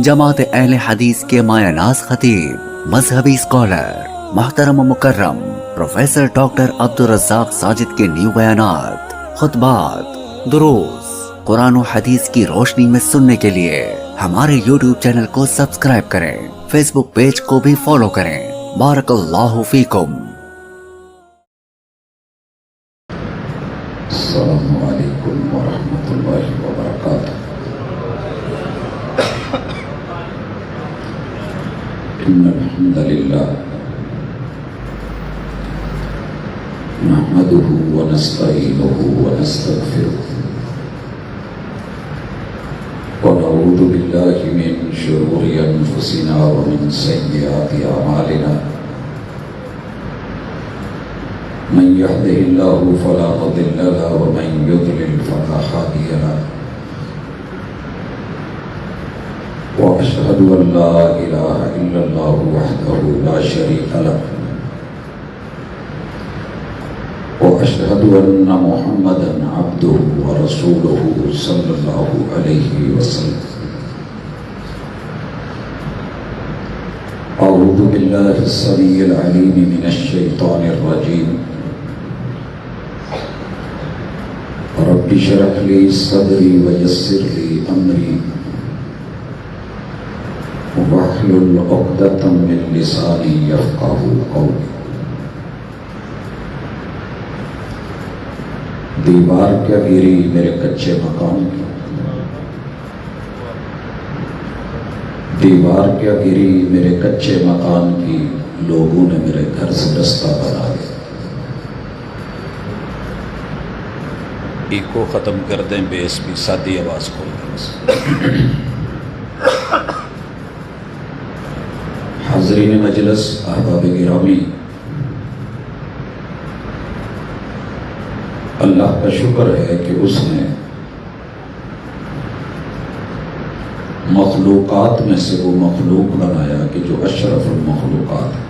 جماعت اہل حدیث کے مایہ ناز خطیب، مذہبی اسکالر، محترم و مکرم پروفیسر ڈاکٹر عبدالرزاق ساجد کے نیو بیانات، خطبات، دروس قرآن و حدیث کی روشنی میں سننے کے لیے ہمارے یوٹیوب چینل کو سبسکرائب کریں، فیس بک پیج کو بھی فالو کریں۔ بارک اللہ فیکم۔ السلام علیکم ورحمۃ اللہ وبرکاتہ۔ ان الحمد للہ نحمده ونستعینه ونستغفره ونعوذ باللہ من شرور انفسنا ومن سیئات اعمالنا، من يهده الله فلا مضل له ومن يضلل فلا هادي له، وأشهد أن لا إله إلا الله وحده لا شريك له، وأشهد أن محمدا عبده ورسوله صلى الله عليه وسلم۔ أعوذ بالله السميع العليم من الشيطان الرجيم، رب اشرح لي صدري ويسر لي أمري واحلل عقدة من لساني يفقهوا قولي۔ دیوار کیا گری میرے کچے مکان کی، دیوار کیا گری میرے کچے مکان کی، لوگوں نے میرے گھر سے رستہ بنا دیا۔ ایکو ختم کر دیں، بیس بھی سادی آواز کھول دیں۔ حاضرین مجلس، احباب گرامی، اللہ کا شکر ہے کہ اس نے مخلوقات میں سے وہ مخلوق بنایا کہ جو اشرف المخلوقات ہے۔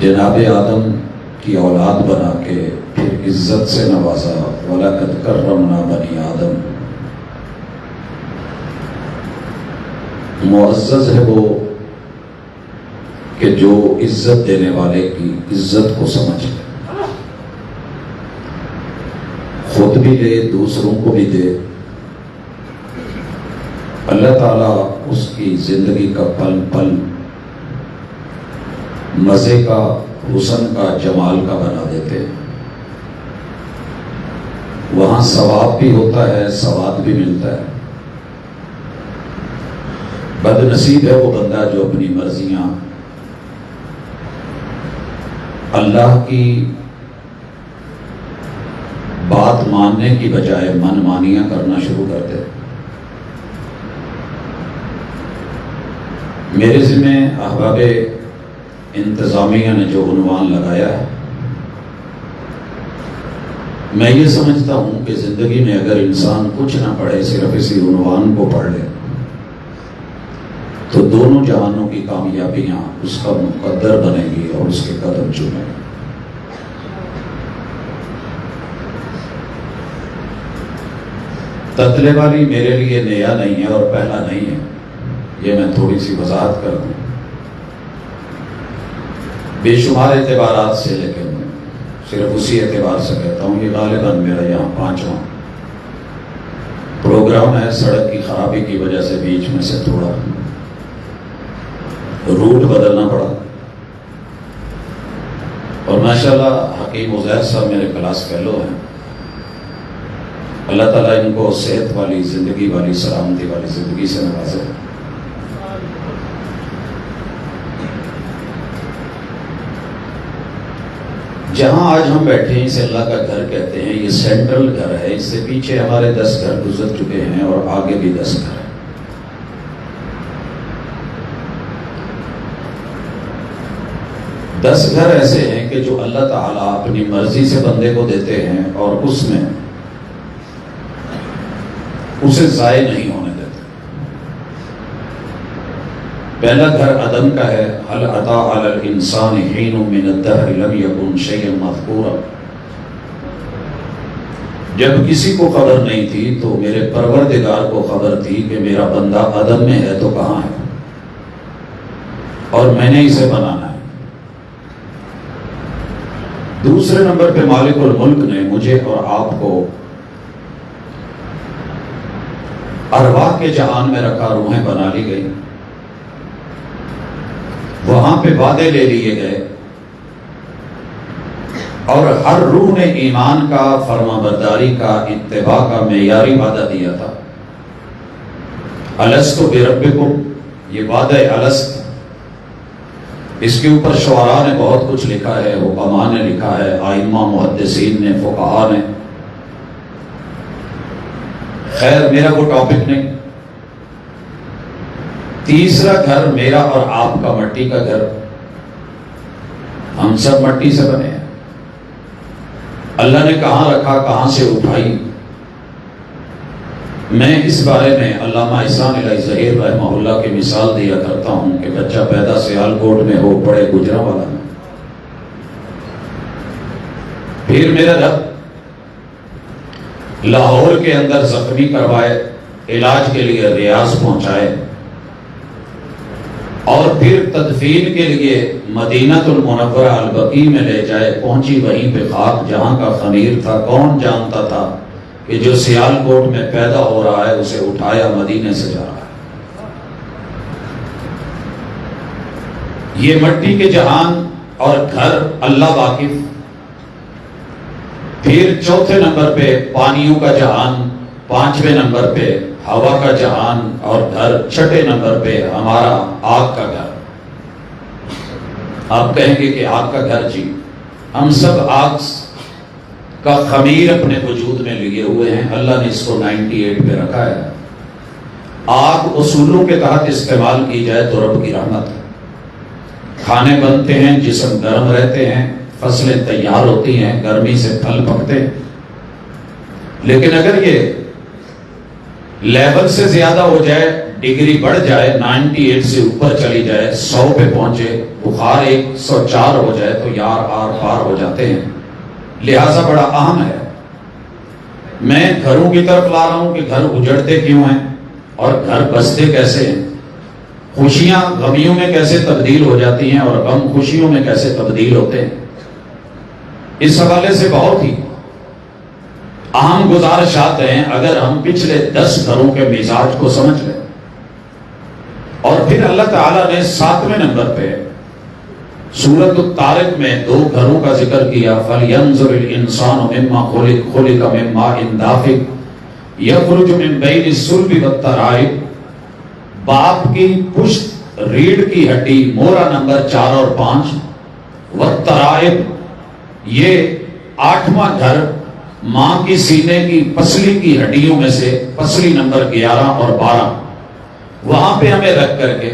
جناب آدم کی اولاد بنا کے پھر عزت سے نوازا، وَلَقَدْ كَرَّمْنَا بَنِي آدم۔ معزز ہے وہ کہ جو عزت دینے والے کی عزت کو سمجھ لے، خود بھی لے، دوسروں کو بھی دے۔ اللہ تعالیٰ اس کی زندگی کا پل پل مزے کا، حسن کا، جمال کا بنا دیتے ہیں۔ وہاں ثواب بھی ہوتا ہے، ثواب بھی ملتا ہے۔ بد نصیب ہے وہ بندہ جو اپنی مرضیاں اللہ کی بات ماننے کی بجائے من مانیاں کرنا شروع کر دے۔ میرے ذمہ احباب انتظامیہ نے جو عنوان لگایا ہے، میں یہ سمجھتا ہوں کہ زندگی میں اگر انسان کچھ نہ پڑھے، صرف اسی عنوان کو پڑھ لے، تو دونوں جہانوں کی کامیابیاں اس کا مقدر بنے گی اور اس کے قدم چومے گی۔ تتلے والی میرے لیے نیا نہیں ہے اور پہلا نہیں ہے، یہ میں تھوڑی سی وضاحت کر دوں۔ بے شمار اعتبارات سے، لیکن صرف اسی اعتبار سے کہتا ہوں، یہ غالباً میرا یہاں 5واں پروگرام ہے۔ سڑک کی خرابی کی وجہ سے بیچ میں سے تھوڑا روٹ بدلنا پڑا، اور ماشاءاللہ حکیم عزیر صاحب میرے کلاس فیلو ہیں، اللہ تعالیٰ ان کو صحت والی زندگی والی، سلامتی والی زندگی سے نوازے۔ جہاں آج ہم بیٹھے ہیں اسے اللہ کا گھر کہتے ہیں، یہ سینٹرل گھر ہے، اس سے پیچھے ہمارے 10 گھر گزر چکے ہیں اور آگے بھی 10 گھر ہیں۔ 10 گھر ایسے ہیں کہ جو اللہ تعالیٰ اپنی مرضی سے بندے کو دیتے ہیں اور اس میں اسے ضائع نہیں ہونے دیتے۔ پہلا گھر آدم کا ہے، هل اتى على الانسان حين من الدهر لم يكن شيئا مذكورا۔ جب کسی کو خبر نہیں تھی تو میرے پروردگار کو خبر تھی کہ میرا بندہ عدم میں ہے تو کہاں ہے، اور میں نے اسے بنانا ہے۔ دوسرے نمبر پہ مالک الملک نے مجھے اور آپ کو ارواح کے جہان میں رکھا، روحیں بنا لی گئی، وہاں پہ وعدے لے لیے گئے، اور ہر روح نے ایمان کا، فرما برداری کا، اتباع کا معیاری وعدہ دیا تھا۔ الست بربکم، یہ وعدہ الست، اس کے اوپر شعراء نے بہت کچھ لکھا ہے، حکماء نے لکھا ہے، ائمہ محدثین نے، فقہاء نے۔ خیر میرا وہ ٹاپک نہیں۔ تیسرا گھر میرا اور آپ کا مٹی کا گھر، ہم سب مٹی سے بنے ہیں۔ اللہ نے کہاں رکھا، کہاں سے اٹھائی، میں اس بارے میں علامہ احسان الہی ظہیر رحمہ اللہ کی مثال دیا کرتا ہوں کہ بچہ پیدا سیالکوٹ میں ہو، پڑے گجرانوالہ میں، پھر میرا رب لاہور کے اندر زخمی کروائے، علاج کے لیے ریاض پہنچائے، اور پھر تدفین کے لیے مدینہ المنورہ البقیع میں لے جائے، پہنچی وہیں پہ خاک جہاں کا خمیر تھا۔ کون جانتا تھا کہ جو سیالکوٹ میں پیدا ہو رہا ہے اسے اٹھایا مدینے سے جا رہا ہے۔ یہ مٹی کے جہان اور گھر اللہ واقف۔ پھر چوتھے نمبر پہ پانیوں کا جہان، پانچویں نمبر پہ ہوا کا جہان اور گھر، چھٹے نمبر پہ ہمارا آگ کا گھر۔ آپ کہیں گے کہ آگ کا گھر، جی ہم سب آگ کا خمیر اپنے وجود میں لیے ہوئے ہیں، اللہ نے اس کو 98 پہ رکھا ہے۔ آگ اصولوں کے تحت استعمال کی جائے تو رب کی رحمت ہے، کھانے بنتے ہیں، جسم گرم رہتے ہیں، فصلیں تیار ہوتی ہیں، گرمی سے پھل پکتے ہیں۔ لیکن اگر یہ لیول سے زیادہ ہو جائے، ڈگری بڑھ جائے، 98 سے اوپر چلی جائے، 100 پہ پہنچے، بخار 104 ہو جائے تو یار آر پار ہو جاتے ہیں۔ لہذا بڑا اہم ہے۔ میں گھروں کی طرف لا رہا ہوں کہ گھر اجڑتے کیوں ہیں اور گھر بستے کیسے ہیں، خوشیاں غمیوں میں کیسے تبدیل ہو جاتی ہیں اور غم خوشیوں میں کیسے تبدیل ہوتے ہیں۔ اس حوالے سے بہت ہی اہم گزارشات ہیں۔ اگر ہم پچھلے 10 گھروں کے مزاج کو سمجھ لیں، اور پھر اللہ تعالیٰ نے 7ویں نمبر پہ سورۃ الطارق میں 2 گھروں کا ذکر کیا، فَلْيَنْظُرِ الْإِنسَانُ مِمَّا خُلِقَ مِن مَّاءٍ دَافِقٍ يَخْرُجُ مِن بَيْنِ الصُّلْبِ وَالتَّرَائِبِ۔ باپ کی پشت، ریڑھ کی ہڈی، مورا نمبر 4 اور 5، وَالتَّرَائِبِ یہ 8واں گھر، ماں کی سینے کی پسلی کی ہڈیوں میں سے پسلی نمبر 11 اور 12، وہاں پہ ہمیں رکھ کر کے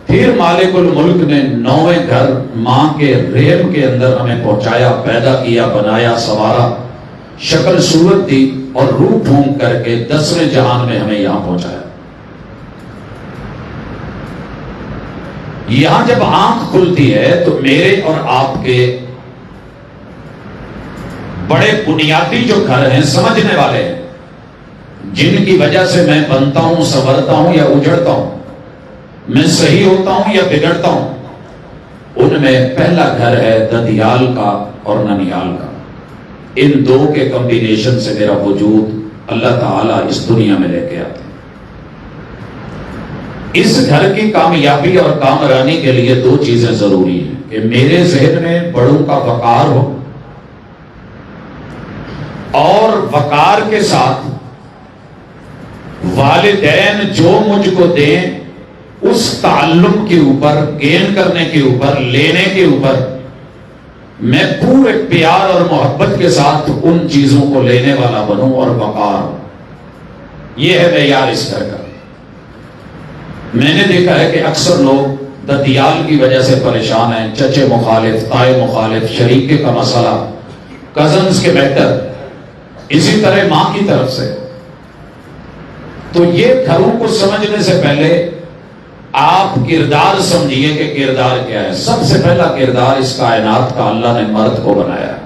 پھر مالک الملک نے 9ویں گھر ماں کے ریحم کے اندر ہمیں پہنچایا، پیدا کیا، بنایا، سنوارا، شکل صورت دی اور روح ڈھونڈ کر کے 10ویں جہان میں ہمیں یہاں پہنچایا۔ یہاں جب آنکھ کھلتی ہے تو میرے اور آپ کے بڑے بنیادی جو گھر ہیں، سمجھنے والے ہیں، جن کی وجہ سے میں بنتا ہوں، سنورتا ہوں یا اجڑتا ہوں، میں صحیح ہوتا ہوں یا بگڑتا ہوں، ان میں پہلا گھر ہے ددیال کا اور ننیال کا۔ ان 2 کے کمبینیشن سے میرا وجود اللہ تعالیٰ اس دنیا میں لے کے آتے ہیں۔ اس گھر کی کامیابی اور کامرانی کے لیے 2 چیزیں ضروری ہیں کہ میرے ذہن میں بڑوں کا وقار ہو، اور وقار کے ساتھ والدین جو مجھ کو دیں اس تعلق کے اوپر، گین کرنے کے اوپر، لینے کے اوپر میں پورے پیار اور محبت کے ساتھ ان چیزوں کو لینے والا بنوں اور وقار۔ یہ ہے معیار اس گھر کا۔ میں نے دیکھا ہے کہ اکثر لوگ ددیال کی وجہ سے پریشان ہیں، چچے مخالف، تائے مخالف، شریکے کا مسئلہ، کزنز کے میٹر، اسی طرح ماں کی طرف سے۔ تو یہ گھروں کو سمجھنے سے پہلے آپ کردار سمجھیے کہ کردار کیا ہے۔ سب سے پہلا کردار اس کائنات کا اللہ نے مرد کو بنایا ہے،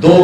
2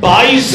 22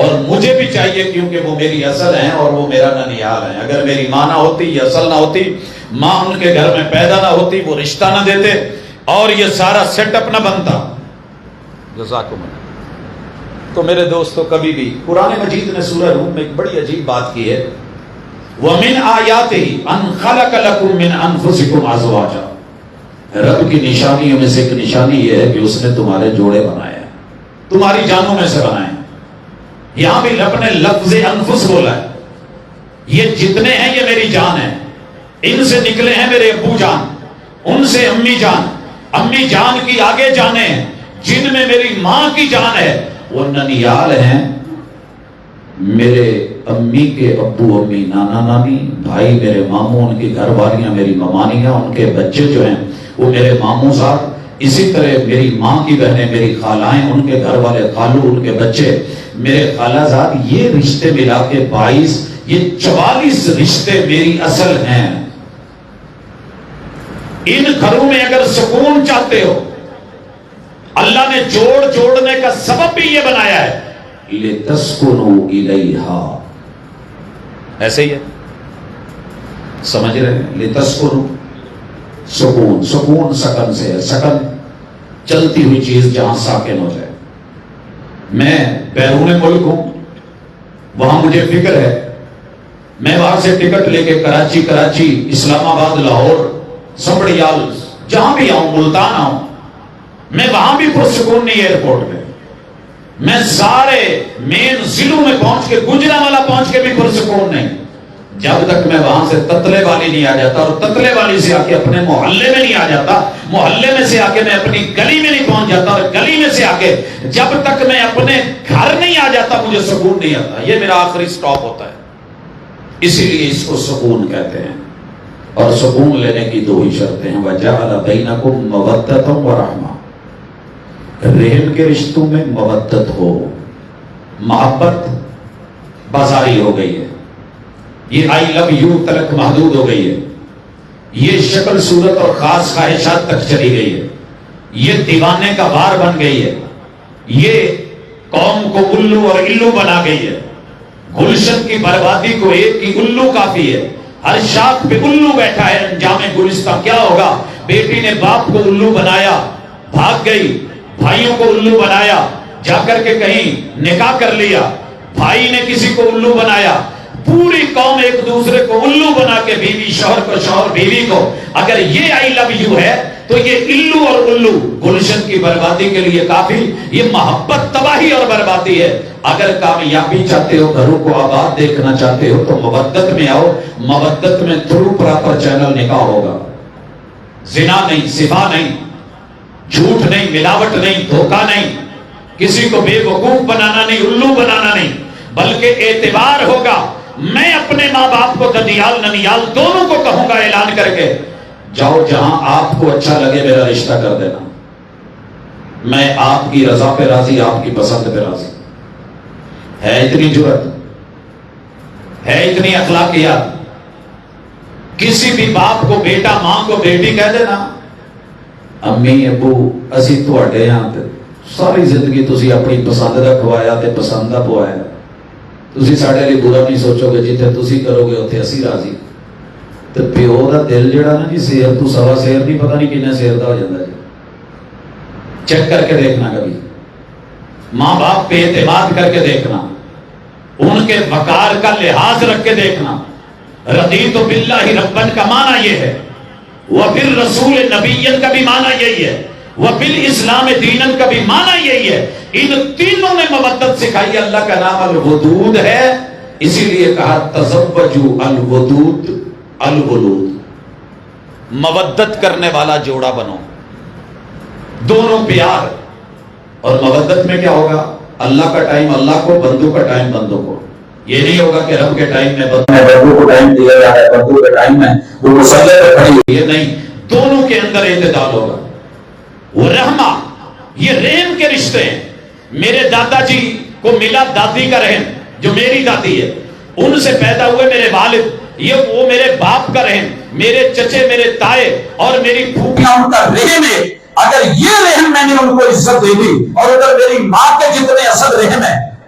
اور مجھے بھی چاہیے کیونکہ وہ میری اصل ہیں اور وہ میرا ننیال ہیں. اگر میری ماں نہ ہوتی، یہ اصل نہ ہوتی، ماں ان کے گھر میں پیدا نہ ہوتی، وہ رشتہ نہ دیتے اور یہ سارا سیٹ اپ نہ بنتا. جزاکم اللہ. تو میرے دوستو کبھی بھی قرآن مجید نے سورہ روم میں ایک بڑی عجیب بات کی ہے. وَمِنْ آيَاتِهِ أَنْ خَلَقَ لَكُم مِّنْ أَنفُسِكُمْ أَزْوَاجًا. رب کی نشانیوں میں سے ایک نشانی یہ ہے کہ اس نے تمہارے جوڑے بنائے ہیں، تمہاری جانوں میں سے بنائے ہیں. یہاں بھی رب نے لفظ انفس بولا ہے. یہ جتنے ہیں یہ میری جان ہے. ان سے نکلے ہیں میرے ابو جان، ان سے امی جان، امی جان کی آگے جانے ہیں جن میں میری ماں کی جان ہے. وہ ننیال ہیں میرے امی کے ابو امی، نانا نانی، بھائی میرے ماموں، ان کی گھر والیاں میری ممانیاں، ان کے بچے جو ہیں وہ میرے ماموں صاحب. اسی طرح میری ماں کی بہنیں میری خالائیں، ان کے گھر والے خالو، ان کے بچے میرے خالہ زاد. یہ رشتے ملا کے 22 یہ 44 رشتے میری اصل ہیں. ان گھروں میں اگر سکون چاہتے ہو، اللہ نے جوڑنے کا سبب بھی یہ بنایا ہے لِتَسْكُنُوا إِلَيْهَا. ایسے ہی ہے، سمجھ رہے ہیں؟ لِتَسْكُنُوا، سکون، سکون سکن سے ہے. سکن چلتی ہوئی چیز جہاں ساکن ہو جائے. میں بیرون ملک ہوں، وہاں مجھے فکر ہے، میں وہاں سے ٹکٹ لے کے کراچی، اسلام آباد، لاہور، سمبڑیال، جہاں بھی آؤں، ملتان آؤں، میں وہاں بھی پرسکون نہیں. ایئرپورٹ میں میں سارے مین ضلعوں میں پہنچ کے، گجرانوالہ پہنچ کے بھی پرسکون نہیں جب تک میں وہاں سے تتلے والی نہیں آ جاتا، اور تتلے والی سے آ کے اپنے محلے میں نہیں آ جاتا، محلے میں سے آ کے میں اپنی گلی میں نہیں پہنچ جاتا، اور گلی میں سے آ کے جب تک میں اپنے گھر نہیں آ جاتا مجھے سکون نہیں آتا. یہ میرا آخری سٹاپ ہوتا ہے. اسی لیے اس کو سکون کہتے ہیں. اور سکون لینے کی 2 ہی شرطیں ہیں. وَجَعَلَ بَيْنَكُمْ مَوَدَّةً وَرَحْمَةً. رحم کے رشتوں میں مودت ہو. محبت بازاری ہو گئی ہے، یہ آئی لو یو تلک محدود ہو گئی ہے، یہ شکل صورت اور خاص خواہشات تک چلی گئی ہے، یہ دیوانے کا بار بن گئی ہے، یہ قوم کو الو اور الو بنا گئی ہے. گلشن کی بربادی کو ایک ہی الو کافی ہے. ہر شاخ پہ الو بیٹھا ہے. انجام گلستہ کیا ہوگا؟ بیٹی نے باپ کو الو بنایا، بھاگ گئی. بھائیوں کو الو بنایا، جا کر کے کہیں نکاح کر لیا. بھائی نے کسی کو الو بنایا. پوری قوم ایک دوسرے کو الو بنا کے، بیوی شوہر کو، شوہر بیوی کو. اگر یہ آئی لو یو ہے تو یہ الو اور الو گلشن کی بربادی کے لیے کافی. یہ محبت تباہی اور بربادی ہے. اگر کامیابی چاہتے ہو، گھروں کو آباد دیکھنا چاہتے ہو تو مودت میں آؤ. مودت میں تھرو پراپر چینل نکاح ہوگا. زنا نہیں، صفا نہیں، جھوٹ نہیں، ملاوٹ نہیں، دھوکہ نہیں، کسی کو بے وقوف بنانا نہیں، الو بنانا نہیں، بلکہ اعتبار ہوگا. میں اپنے ماں باپ کو ددیال ننیال دونوں کو کہوں گا اعلان کر کے، جاؤ جہاں آپ کو اچھا لگے میرا رشتہ کر دینا. میں آپ کی رضا پہ راضی، آپ کی پسند پہ راضی. ہے اتنی جرت، ہے اتنی اخلاقیات. کسی بھی باپ کو بیٹا، ماں کو بیٹی کہہ دینا. امی ابو اسی تواڈے ہاں تے ساری زندگی تسی اپنی پسند دا کھوایا تے پسند دا پوایا. تسی ساڈے لیے برا نہیں سوچو گے، جتھے تسی کرو گے اوتھے اسی راضی. تے پیو دا دل جڑا نا جی، سیر تو سوا سیر نہیں، پتہ نہیں کنے سیر دا ہو جاندا جی. چیک کر کے دیکھنا، کبھی ماں باپ پہ اعتماد کر کے دیکھنا، ان کے وقار کا لحاظ رکھ کے دیکھنا. رضیت باللہ ربًا کا معنی یہ ہے، وَبِالرَّسُولِ نَبِيًّا کا بھی معنی یہی ہے، وَبِالْإِسْلَامِ دِينًا کا بھی معنی یہی ہے. ان تینوں نے مودت سکھائی. اللہ کا نام الودود ہے، اسی لیے کہا تزوجوا الودود الولود. مودت کرنے والا جوڑا بنو، دونوں پیار. اور مودت میں کیا ہوگا؟ اللہ کا ٹائم اللہ کو، بندوں کا ٹائم بندوں کو. یہ نہیں ہوگا کہ رب کے ٹائم میں بندوں کو ٹائم دیا جا رہا ہے، بندوں کے ٹائم میں وہ مسئلے پہ کھڑی ہوئی ہے. نہیں، دونوں کے اندر اعتدال ہوگا. وہ رحمہ، یہ رحم کے رشتے ہیں. میرے دادا جی کو ملا دادی کا رحم جو میری دادی ہے، ان سے پیدا ہوئے میرے والد، یہ وہ میرے باپ کا رحم، میرے چچے، میرے تائے اور میری پھوپھیاں ان کا رحم ہے. اگر یہ رحم میں نے ان کو عزت دے دی، اور اگر میری ماں کے جتنے اصل رحم ہے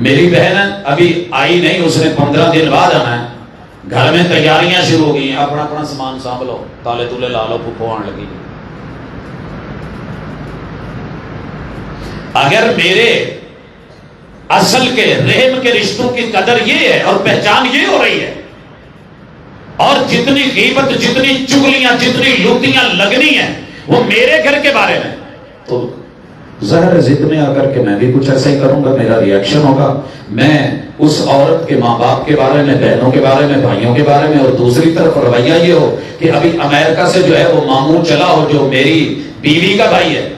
میری بہن ابھی آئی نہیں, اس نے 15 دن بعد آنا ہے. گھر میں تیاریاں شروع ہو گئی ہیں, اپنا اپنا سامان سانبھ لو, تالے تولے لا لو, پھپھو آن لگی. اگر میرے اصل کے رحم کے رشتوں کی قدر یہ ہے اور پہچان یہ ہو رہی ہے, اور جتنی غیبت, جتنی چغلیاں, جتنی لوٹیاں لگنی ہیں وہ میرے گھر کے بارے میں, تو ظاہر ہے ضد میں آ کر کے میں بھی کچھ ایسا ہی کروں گا, میرا ریئیکشن ہوگا. میں اس عورت کے ماں باپ کے بارے میں, بہنوں کے بارے میں, بھائیوں کے بارے میں, اور دوسری طرف رویہ یہ ہو کہ ابھی امریکہ سے جو ہے وہ ماموں چلا ہو جو میری بیوی کا بھائی ہے,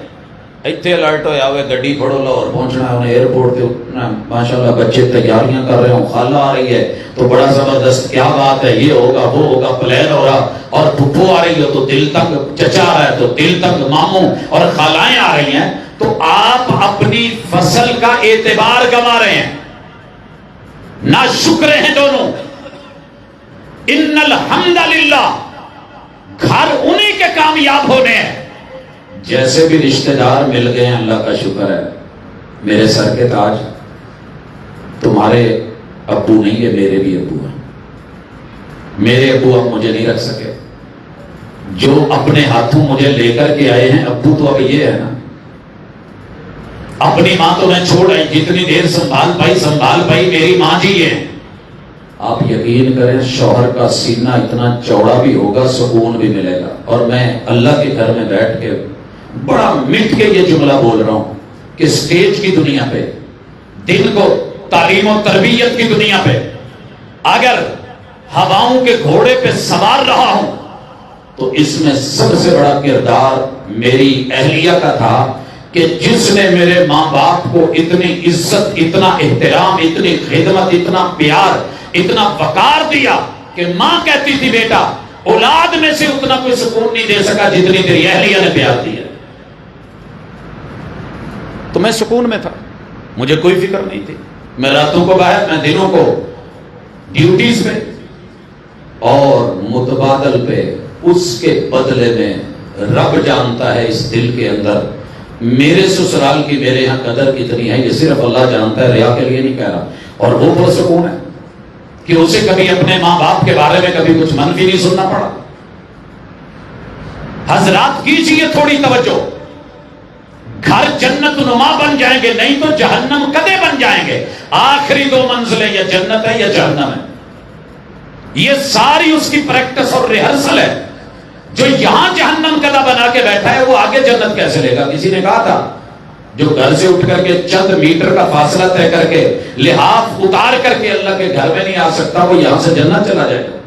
اتنے الرٹ ہویا ہوئے, گڈی پھڑو, لاہور پہنچنا ہے, انہیں ایئرپورٹ پہ ماشاءاللہ بچے تیاریاں کر رہے ہوں, خالہ آ رہی ہے تو بڑا زبردست, کیا بات ہے, یہ ہوگا وہ ہوگا, پلان ہو رہا, اور پھپھو آ رہی ہو تو دل تنگ, چچا آ رہا ہے تو دل تنگ, ماموں اور خالائیں آ رہی ہیں, تو آپ اپنی فصل کا اعتبار گنوا رہے ہیں, نہ شکر ہیں دونوں. ان الحمد للہ, گھر انہی کے کامیاب ہونے ہیں. جیسے بھی رشتہ دار مل گئے ہیں اللہ کا شکر ہے. میرے سر کے تاج, تمہارے ابو نہیں ہے, میرے بھی ابو ہیں. میرے ابو اب مجھے نہیں رکھ سکے, جو اپنے ہاتھوں مجھے لے کر کے آئے ہیں ابو تو اب یہ ہے نا. اپنی ماں تو میں چھوڑ آئی, جتنی دیر سنبھال پائی میری ماں جی ہے. آپ یقین کریں شوہر کا سینہ اتنا چوڑا بھی ہوگا, سکون بھی ملے گا. اور میں اللہ کے گھر میں بیٹھ کے بڑا مٹ کے یہ جملہ بول رہا ہوں کہ سٹیج کی دنیا پہ, دل کو تعلیم و تربیت کی دنیا پہ اگر ہواؤں کے گھوڑے پہ سوار رہا ہوں تو اس میں سب سے بڑا کردار میری اہلیہ کا تھا کہ جس نے میرے ماں باپ کو اتنی عزت, اتنا احترام, اتنی خدمت, اتنا پیار, اتنا وقار دیا کہ ماں کہتی تھی بیٹا اولاد میں سے اتنا کوئی سکون نہیں دے سکا جتنی تیری اہلیہ نے پیار دیا. تو میں سکون میں تھا, مجھے کوئی فکر نہیں تھی. میں راتوں کو باہر, میں دنوں کو ڈیوٹیز پہ, اور متبادل پہ اس کے بدلے میں رب جانتا ہے اس دل کے اندر میرے سسرال کی میرے یہاں قدر کتنی ہے, یہ صرف اللہ جانتا ہے, ریا کے لیے نہیں کہہ رہا. اور وہ پرسکون ہے کہ اسے کبھی اپنے ماں باپ کے بارے میں کبھی کچھ منفی نہیں سننا پڑا. حضرات کیجئے تھوڑی توجہ, گھر جنت نما بن جائیں گے, نہیں تو جہنم کدے بن جائیں گے. آخری 2 منزلیں یا جنت ہے یا جہنم ہے. یہ ساری اس کی پریکٹس اور ریہرسل ہے. جو یہاں جہنم کدا بنا کے بیٹھا ہے وہ آگے جنت کیسے لے گا؟ کسی نے کہا تھا جو گھر سے اٹھ کر کے چند میٹر کا فاصلہ طے کر کے لحاف اتار کر کے اللہ کے گھر میں نہیں آ سکتا وہ یہاں سے جنت چلا جائے گا.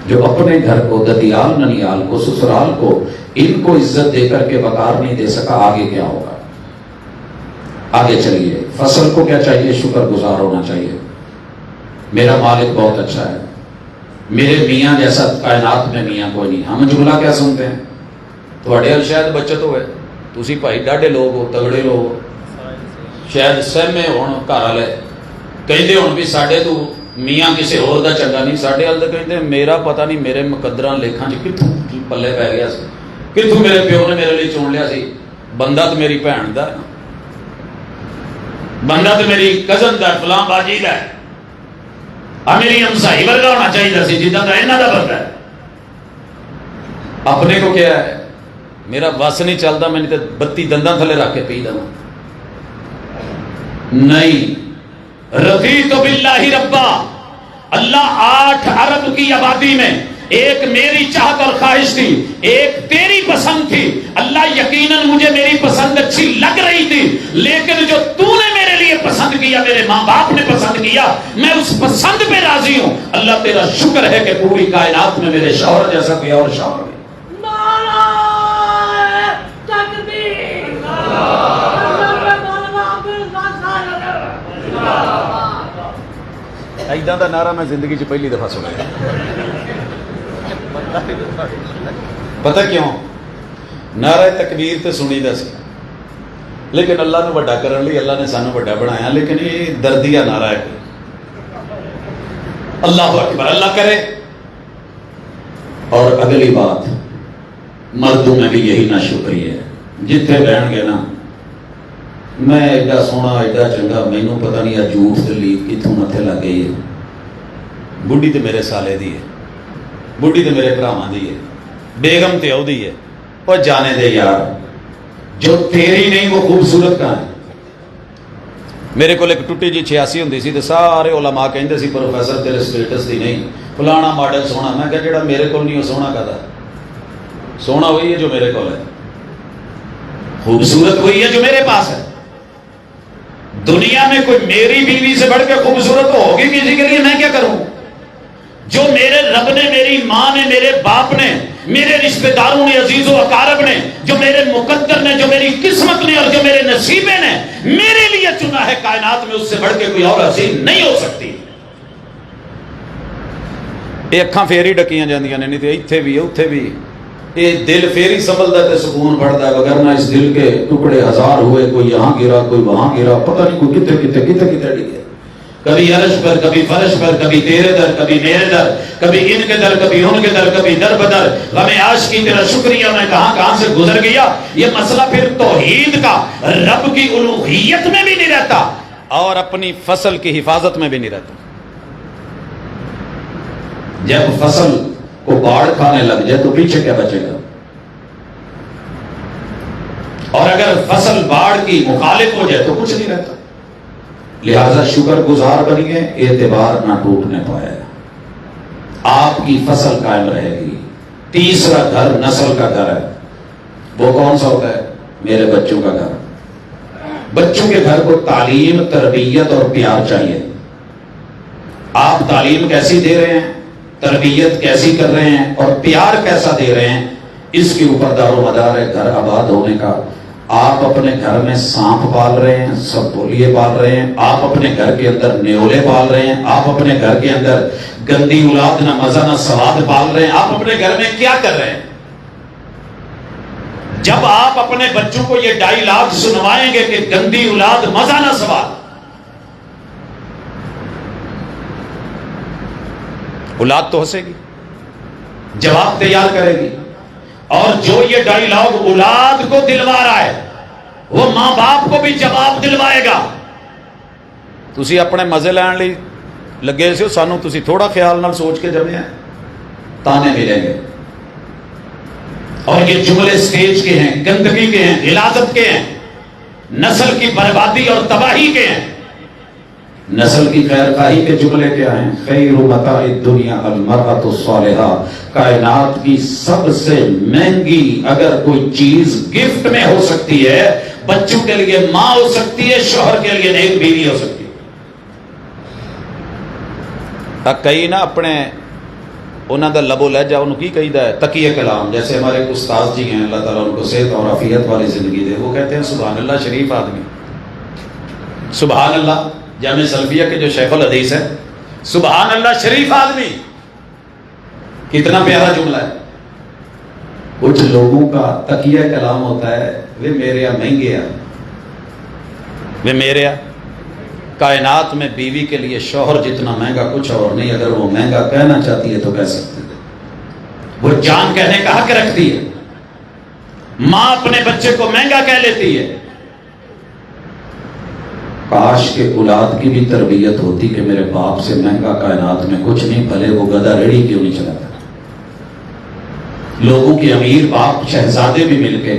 جو اپنے گھر کو, ددیال ننیال کو, سسرال کو, ان کو عزت دے کر کے وقار نہیں دے سکا, آگے کیا ہوگا؟ آگے چلیے. فصل کو کیا چاہیے؟ شکر گزار ہونا چاہیے. میرا مالک بہت اچھا ہے, میرے میاں جیسا کائنات میں میاں کوئی نہیں. ہم جملہ کیا سنتے ہیں, تھوڑے ال شاید بچت ہوئے, تسی بھائی ڈاڈے لوگ ہو, تگڑے لوگ ہو, شاید سہمے ہون گھر والے کہندے ہون بھی ساڈے تو میاں کسی اور دا چنگا نہیں. ساڈے ال تے کہندے میرا پتہ نہیں میرے مقدراں لیکھاں چ کتھوں پلے پی گیا سی, کتھوں میرے پیو نے میرے لیے چن لیا سی. بندہ تو میری بہن دا, بندہ تو میری کزن دا, فلاں باجی دا ہے, میری ہمسائی ورگا ہونا چاہیے سی جدہ کا انہاں دا بندہ ہے. اپنے کو کیا ہے, میرا بس نہیں چلتا, میں نے 32 دنداں تھلے رکھ کے پی دوں. نہیں, رضیت باللہ ربا, اللہ 8 ارب کی آبادی میں ایک میری چاہت اور خواہش تھی, ایک تیری پسند تھی. اللہ یقیناً مجھے میری پسند اچھی لگ رہی تھی, لیکن جو تو نے میرے لیے پسند کیا, میرے ماں باپ نے پسند کیا, میں اس پسند پہ راضی ہوں. اللہ تیرا شکر ہے کہ پوری کائنات میں میرے شوہر جیسا کوئی اور شوہر نہیں. ایداں دا نعرہ میں زندگی چ پہلی دفعہ سنا. پتہ کیوں؟ نعرہ تکبیر تے سنی دا سی, لیکن اللہ نے بڑا کرن لئی اللہ نے سانو بڑا بنایا, لیکن یہ دردیا نعرہ ہے. اللہ اکبر, اللہ کرے. اور اگلی بات, مردوں میں بھی یہی ناشکری ہے. جتنے بہن گے نا میں ایڈا سونا ایڈا چنگا، مینوں پتہ نہیں جھوٹ دلی کتوں متھے لگ گئی ہے. بڈھی تو میرے سالے دی ہے، بڈھی تو میرے بھراواں دی ہے، بیگم تے او دی ہے. اور جانے دے یار، جو تیری نہیں وہ خوبصورت کہاں ہے؟ میرے کو ایک ٹوٹی جی 86 ہوندی سی تے سارے علماء کہندے سی پروفیسر تیرے سٹیٹس دی نہیں، فلانا ماڈل سونا. میں کہا جڑا میرے کول نہیں وہ سونا کدا؟ سونا وہی ہے جو میرے کول ہے، خوبصورت وہی ہے جو میرے پاس ہے. دنیا میں کوئی میری بیوی سے بڑھ کے خوبصورت ہوگی کسی کے لیے؟ میں کیا کروں؟ جو میرے رب نے، میری ماں نے، میرے باپ نے، میرے رشتہ داروں نے، عزیز و اقارب نے، جو میرے مقدر نے، جو میری قسمت نے اور جو میرے نصیبے نے میرے لیے چنا ہے کائنات میں، اس سے بڑھ کے کوئی اور حسین نہیں ہو سکتی. یہ اکھاں پھر ہی ڈکیاں جاندیاں نے، نہیں تے ایتھے بھی اوتھے بھی. یہ دل پھر ہی سنبھلدا تے سکون بڑھدا ہے، وگرنہ اس دل کے ٹکڑے ہزار ہوئے، کوئی یہاں گرا کوئی وہاں گرا، پتہ نہیں کوئی کتے ڈگے. کبھی عرش پر، کبھی فرش پر، کبھی تیرے در، کبھی میرے در، کبھی ان کے در، کبھی ان کے در، کبھی در بدر. غم عاشقی تیرا شکریہ میں کہاں سے گزر گیا. یہ مسئلہ پھر توحید کا، رب کی الوہیت میں بھی نہیں رہتا اور اپنی فصل کی حفاظت میں بھی نہیں رہتا. جب فصل کو باڑ کھانے لگ جائے تو پیچھے کیا بچے گا؟ اور اگر فصل باڑ کی مخالف ہو جائے تو کچھ نہیں رہتا. لہذا شکر گزار بنیے، اعتبار نہ ٹوٹنے پائے، آپ کی فصل قائم رہے گی. تیسرا گھر نسل کا گھر ہے. وہ کون سا ہوتا ہے؟ میرے بچوں کا گھر. بچوں کے گھر کو تعلیم، تربیت اور پیار چاہیے. آپ تعلیم کیسی دے رہے ہیں، تربیت کیسی کر رہے ہیں اور پیار کیسا دے رہے ہیں، اس کے اوپر دار و مدار ہے گھر آباد ہونے کا. آپ اپنے گھر میں سانپ پال رہے ہیں، سپولیے پال رہے ہیں، آپ اپنے گھر کے اندر نیولے پال رہے ہیں، آپ اپنے گھر کے اندر گندی اولاد نہ مزہ نہ سواد پال رہے ہیں. آپ اپنے گھر میں کیا کر رہے ہیں؟ جب آپ اپنے بچوں کو یہ ڈائیلاگ سنوائیں گے کہ گندی اولاد مزہ نہ سواد، اولاد تو ہنسے گی، جواب تیار کرے گی. اور جو یہ ڈائیلاگ اولاد کو دلوا رہا ہے وہ ماں باپ کو بھی جواب دلوائے گا. تسی اپنے مزے لین لئی لگے سے سانو تسی تھوڑا خیال نال سوچ کے جمے ہیں. تانے ملیں گے اور یہ جملے سٹیج کے ہیں، گندگی کے ہیں، غلاظت کے ہیں، نسل کی بربادی اور تباہی کے ہیں. نسل کی خیر خواہی کے جملے کیا ہیں؟ خیر متاع الدنیا المرأۃ الصالحہ. کائنات کی سب سے مہنگی اگر کوئی چیز گفٹ میں ہو سکتی ہے، بچوں کے لیے ماں ہو سکتی ہے، شوہر کے لیے نیک بیوی ہو سکتی ہے. کئی نا اپنے انہوں دا لبو لہجہ انہوں کی کہیدا ہے تقیہ کلام. جیسے ہمارے ایک استاد جی ہیں، اللہ تعالیٰ ان کو صحت اور عافیت والی زندگی دے، وہ کہتے ہیں سبحان اللہ شریف آدمی. سبحان اللہ، جامع سلفیہ کے جو شیخ الحدیث ہے، سبحان اللہ شریف آدمی. کتنا پیارا جملہ ہے. کچھ لوگوں کا تقیہ کلام ہوتا ہے وہ میرے مہنگے ہیں، وہ میرے کائنات میں بیوی کے لیے شوہر جتنا مہنگا کچھ اور نہیں. اگر وہ مہنگا کہنا چاہتی ہے تو کہہ سکتی ہے، وہ جان کہنے کا حق رکھتی ہے. ماں اپنے بچے کو مہنگا کہہ لیتی ہے. کاش کے اولاد کی بھی تربیت ہوتی کہ میرے باپ سے مہنگا کائنات میں کچھ نہیں، بھلے وہ گدھا ریڑھی کیوں نہیں چلاتا. لوگوں کے امیر باپ شہزادے بھی مل کے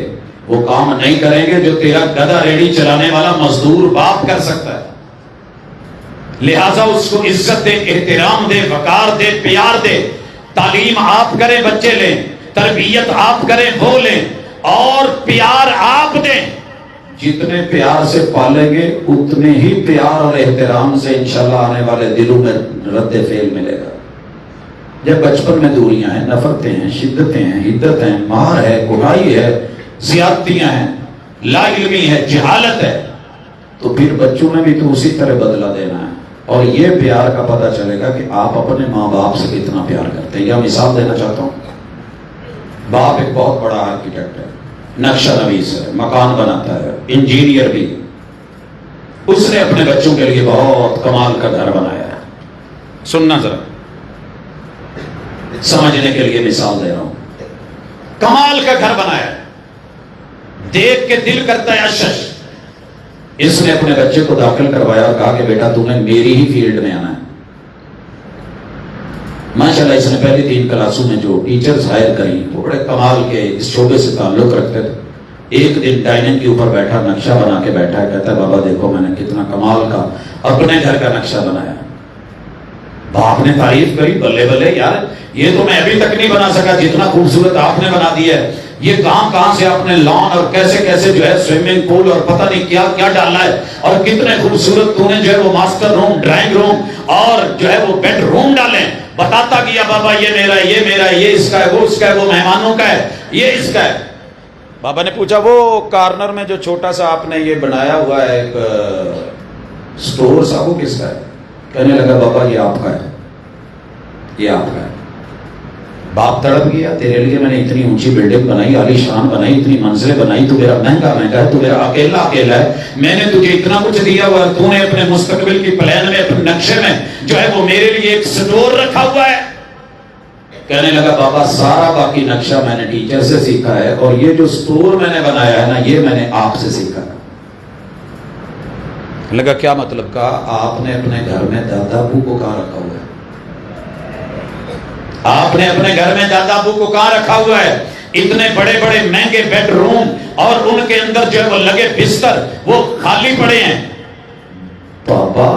وہ کام نہیں کریں گے جو تیرا گدھا ریڑھی چلانے والا مزدور باپ کر سکتا ہے. لہٰذا اس کو عزت دے، احترام دے، وقار دے، پیار دے. تعلیم آپ کریں، بچے لیں، تربیت آپ کریں، وہ لیں، اور پیار آپ دیں. جتنے پیار سے پالیں گے اتنے ہی پیار اور احترام سے انشاءاللہ آنے والے دلوں میں رد فعل ملے گا. جب بچپن میں دوریاں ہیں، نفرتیں ہیں، شدتیں ہیں، حدت ہیں، مار ہے، کوڑائی ہے، زیادتیاں ہیں، لا علمی ہے، جہالت ہے، تو پھر بچوں نے بھی تو اسی طرح بدلہ دینا ہے. اور یہ پیار کا پتہ چلے گا کہ آپ اپنے ماں باپ سے کتنا پیار کرتے ہیں. یا مثال دینا چاہتا ہوں، باپ ایک بہت بڑا آرکیٹیکٹ ہے، نقشہ نویس ہے، مکان بناتا ہے، انجینئر بھی. اس نے اپنے بچوں کے لیے بہت کمال کا گھر بنایا ہے. سننا ذرا، سمجھنے کے لیے مثال دے رہا ہوں. کمال کا گھر بنایا ہے، دیکھ کے دل کرتا ہے اشش. اس نے اپنے بچے کو داخل کروایا اور کہا کہ بیٹا تم نے میری ہی فیلڈ میں آنا ہے. ماشاءاللہ اس نے پہلی 3 کلاسوں میں جو ٹیچرز ہائر کریں وہ بڑے کمال کے اس شعبے سے تعلق رکھتے تھے. ایک دن ڈائننگ کے اوپر بیٹھا نقشہ بنا کے بیٹھا ہے, کہتا ہے بابا دیکھو میں نے کتنا کمال کا اپنے گھر کا نقشہ بنایا. باپ نے تعریف کری, بلے بلے یار یہ تو میں ابھی تک نہیں بنا سکا جتنا خوبصورت آپ نے بنا دیا ہے. یہ کہاں سے آپ نے لان اور کیسے کیسے جو ہے سوئمنگ پول اور پتہ نہیں کیا کیا ڈالا ہے, اور کتنے خوبصورت تو نے جو ہے وہ ماسٹر روم, ڈرائنگ روم اور جو ہے وہ بیڈ روم ڈالے. بتاتا گیا بابا یہ میرا ہے, یہ میرا ہے, یہ اس کا ہے, وہ اس کا ہے, وہ مہمانوں کا ہے, یہ اس کا ہے. بابا نے پوچھا وہ کارنر میں جو چھوٹا سا آپ نے یہ بنایا ہوا ہے ایک سٹور سا, وہ کس کا ہے؟ کہنے لگا بابا یہ آپ کا ہے, یہ آپ کا ہے. باپ تڑپ گیا, تیرے لیے میں نے اتنی اونچی بلڈنگ بنائی, عالی شان بنائی, اتنی منزلیں بنائی, تو میرا مہنگا ہے, تو میرا اکیلا ہے, میں نے تجھے اتنا کچھ دیا ہوا ہے, تو نے اپنے مستقبل کی پلان میں اپنے نقشے میں جو ہے وہ میرے لیے ایک سٹور رکھا ہوا ہے. کہنے لگا بابا سارا باقی نقشہ میں نے ٹیچر سے سیکھا ہے, اور یہ جو سٹور میں نے بنایا ہے نا یہ میں نے آپ سے سیکھا ہے. لگا کیا مطلب؟ کہا آپ نے اپنے گھر میں دادا ابو کو کہاں رکھا ہوا ہے؟ آپ نے اپنے گھر میں دادا ابو کو کہاں رکھا ہوا ہے؟ اتنے بڑے بڑے مہنگے بیڈ روم اور ان کے اندر جو ہے وہ لگے بستر وہ خالی پڑے ہیں. بابا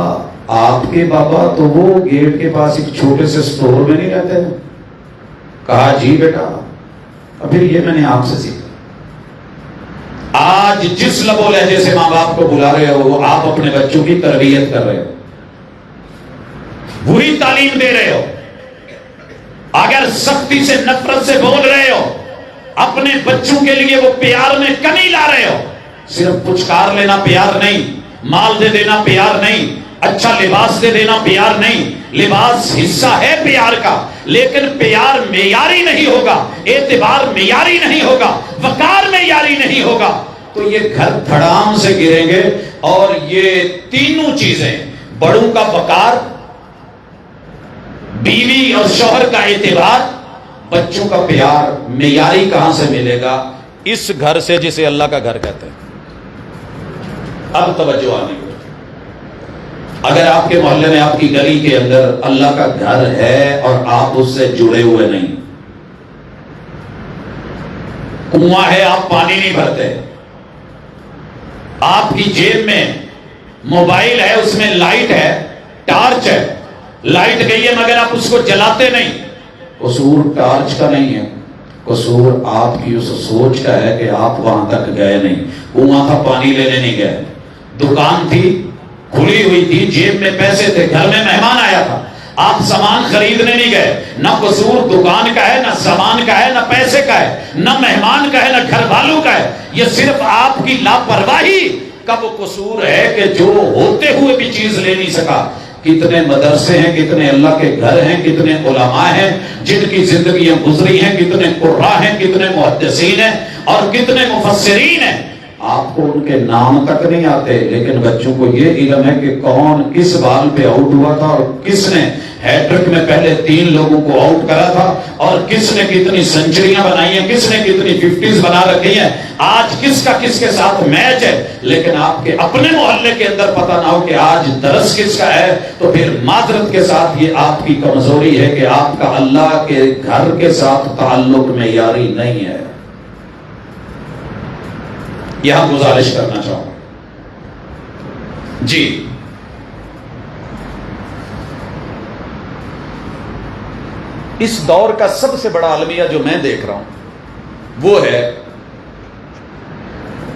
آپ کے بابا تو وہ گیٹ کے پاس ایک چھوٹے سے سٹور میں نہیں رہتے ہیں. کہا جی بیٹا, پھر یہ میں نے آپ سے سیکھا. آج جس لب و لہجے سے ماں باپ کو بلا رہے ہو وہ آپ اپنے بچوں کی تربیت کر رہے ہو, وہی تعلیم دے رہے ہو. اگر سختی سے نفرت سے بول رہے ہو, اپنے بچوں کے لیے وہ پیار میں کمی لا رہے ہو. صرف پچکار لینا پیار نہیں, مال دے دینا پیار نہیں, اچھا لباس دے دینا پیار نہیں. لباس حصہ ہے پیار کا, لیکن پیار معیاری نہیں ہوگا, اعتبار معیاری نہیں ہوگا, وقار معیاری نہیں ہوگا, تو یہ گھر دھڑام سے گریں گے. اور یہ تینوں چیزیں, بڑوں کا وقار, بیوی اور شوہر کا اعتبار, بچوں کا پیار, معیاری کہاں سے ملے گا؟ اس گھر سے جسے اللہ کا گھر کہتے ہیں. اب توجہ آنے کو, اگر آپ کے محلے میں آپ کی گلی کے اندر اللہ کا گھر ہے اور آپ اس سے جڑے ہوئے نہیں, کنواں ہے آپ پانی نہیں بھرتے, آپ کی جیب میں موبائل ہے اس میں لائٹ ہے, ٹارچ ہے, لائٹ گئی ہے مگر آپ اس کو جلاتے نہیں, قصور ٹارچ کا نہیں ہے, قصور آپ کی اس سوچ کا ہے کہ آپ وہاں تک گئے نہیں. کنواں تھا پانی لینے نہیں گئے, دکان تھی کھلی ہوئی تھی, جیب میں پیسے تھے, گھر میں مہمان آیا تھا, آپ سامان خریدنے نہیں گئے. نہ قصور دکان کا ہے, نہ سامان کا ہے, نہ پیسے کا ہے, نہ مہمان کا ہے, نہ گھر والوں کا ہے. یہ صرف آپ کی لاپرواہی کا وہ قصور ہے کہ جو ہوتے ہوئے بھی چیز لے نہیں سکا. کتنے مدرسے ہیں, کتنے اللہ کے گھر ہیں, کتنے علماء ہیں جن کی زندگیاں گزری ہیں, کتنے قراء ہیں, کتنے محدثین ہیں اور کتنے مفسرین ہیں. آپ کو ان کے نام تک نہیں آتے, لیکن بچوں کو یہ علم ہے کہ کون کس بال پہ آؤٹ ہوا تھا, اور کس نے ہیٹرک میں پہلے 3 لوگوں کو آؤٹ کرا تھا, اور کس نے کتنی سنچریاں بنائی ہیں, کس نے کتنی 50s بنا رکھی ہیں, آج کس کا کس کے ساتھ میچ ہے. لیکن آپ کے اپنے محلے کے اندر پتہ نہ ہو کہ آج درس کس کا ہے, تو پھر معذرت کے ساتھ یہ آپ کی کمزوری ہے کہ آپ کا اللہ کے گھر کے ساتھ تعلق معیاری نہیں ہے. یہاں گزارش کرنا چاہوں جی, اس دور کا سب سے بڑا المیہ جو میں دیکھ رہا ہوں وہ ہے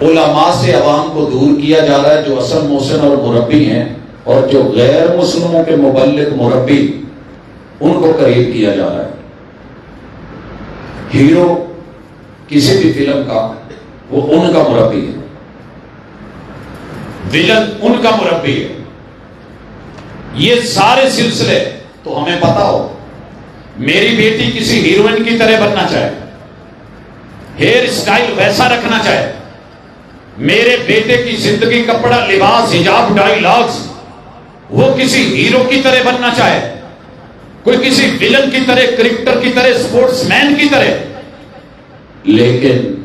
علماء سے عوام کو دور کیا جا رہا ہے جو اصل محسن اور مربی ہیں, اور جو غیر مسلموں کے مبلغ مربی ان کو قریب کیا جا رہا ہے. ہیرو کسی بھی فلم کا وہ ان کا مربی ہے, ویلن ان کا مربی ہے. یہ سارے سلسلے تو ہمیں پتا ہو. میری بیٹی کسی ہیروئن کی طرح بننا چاہے, ہیئر اسٹائل ویسا رکھنا چاہے, میرے بیٹے کی زندگی کپڑا لباس حجاب ڈائلاگز وہ کسی ہیرو کی طرح بننا چاہے, کوئی کسی ویلن کی طرح, کرکٹر کی طرح, سپورٹس مین کی طرح, لیکن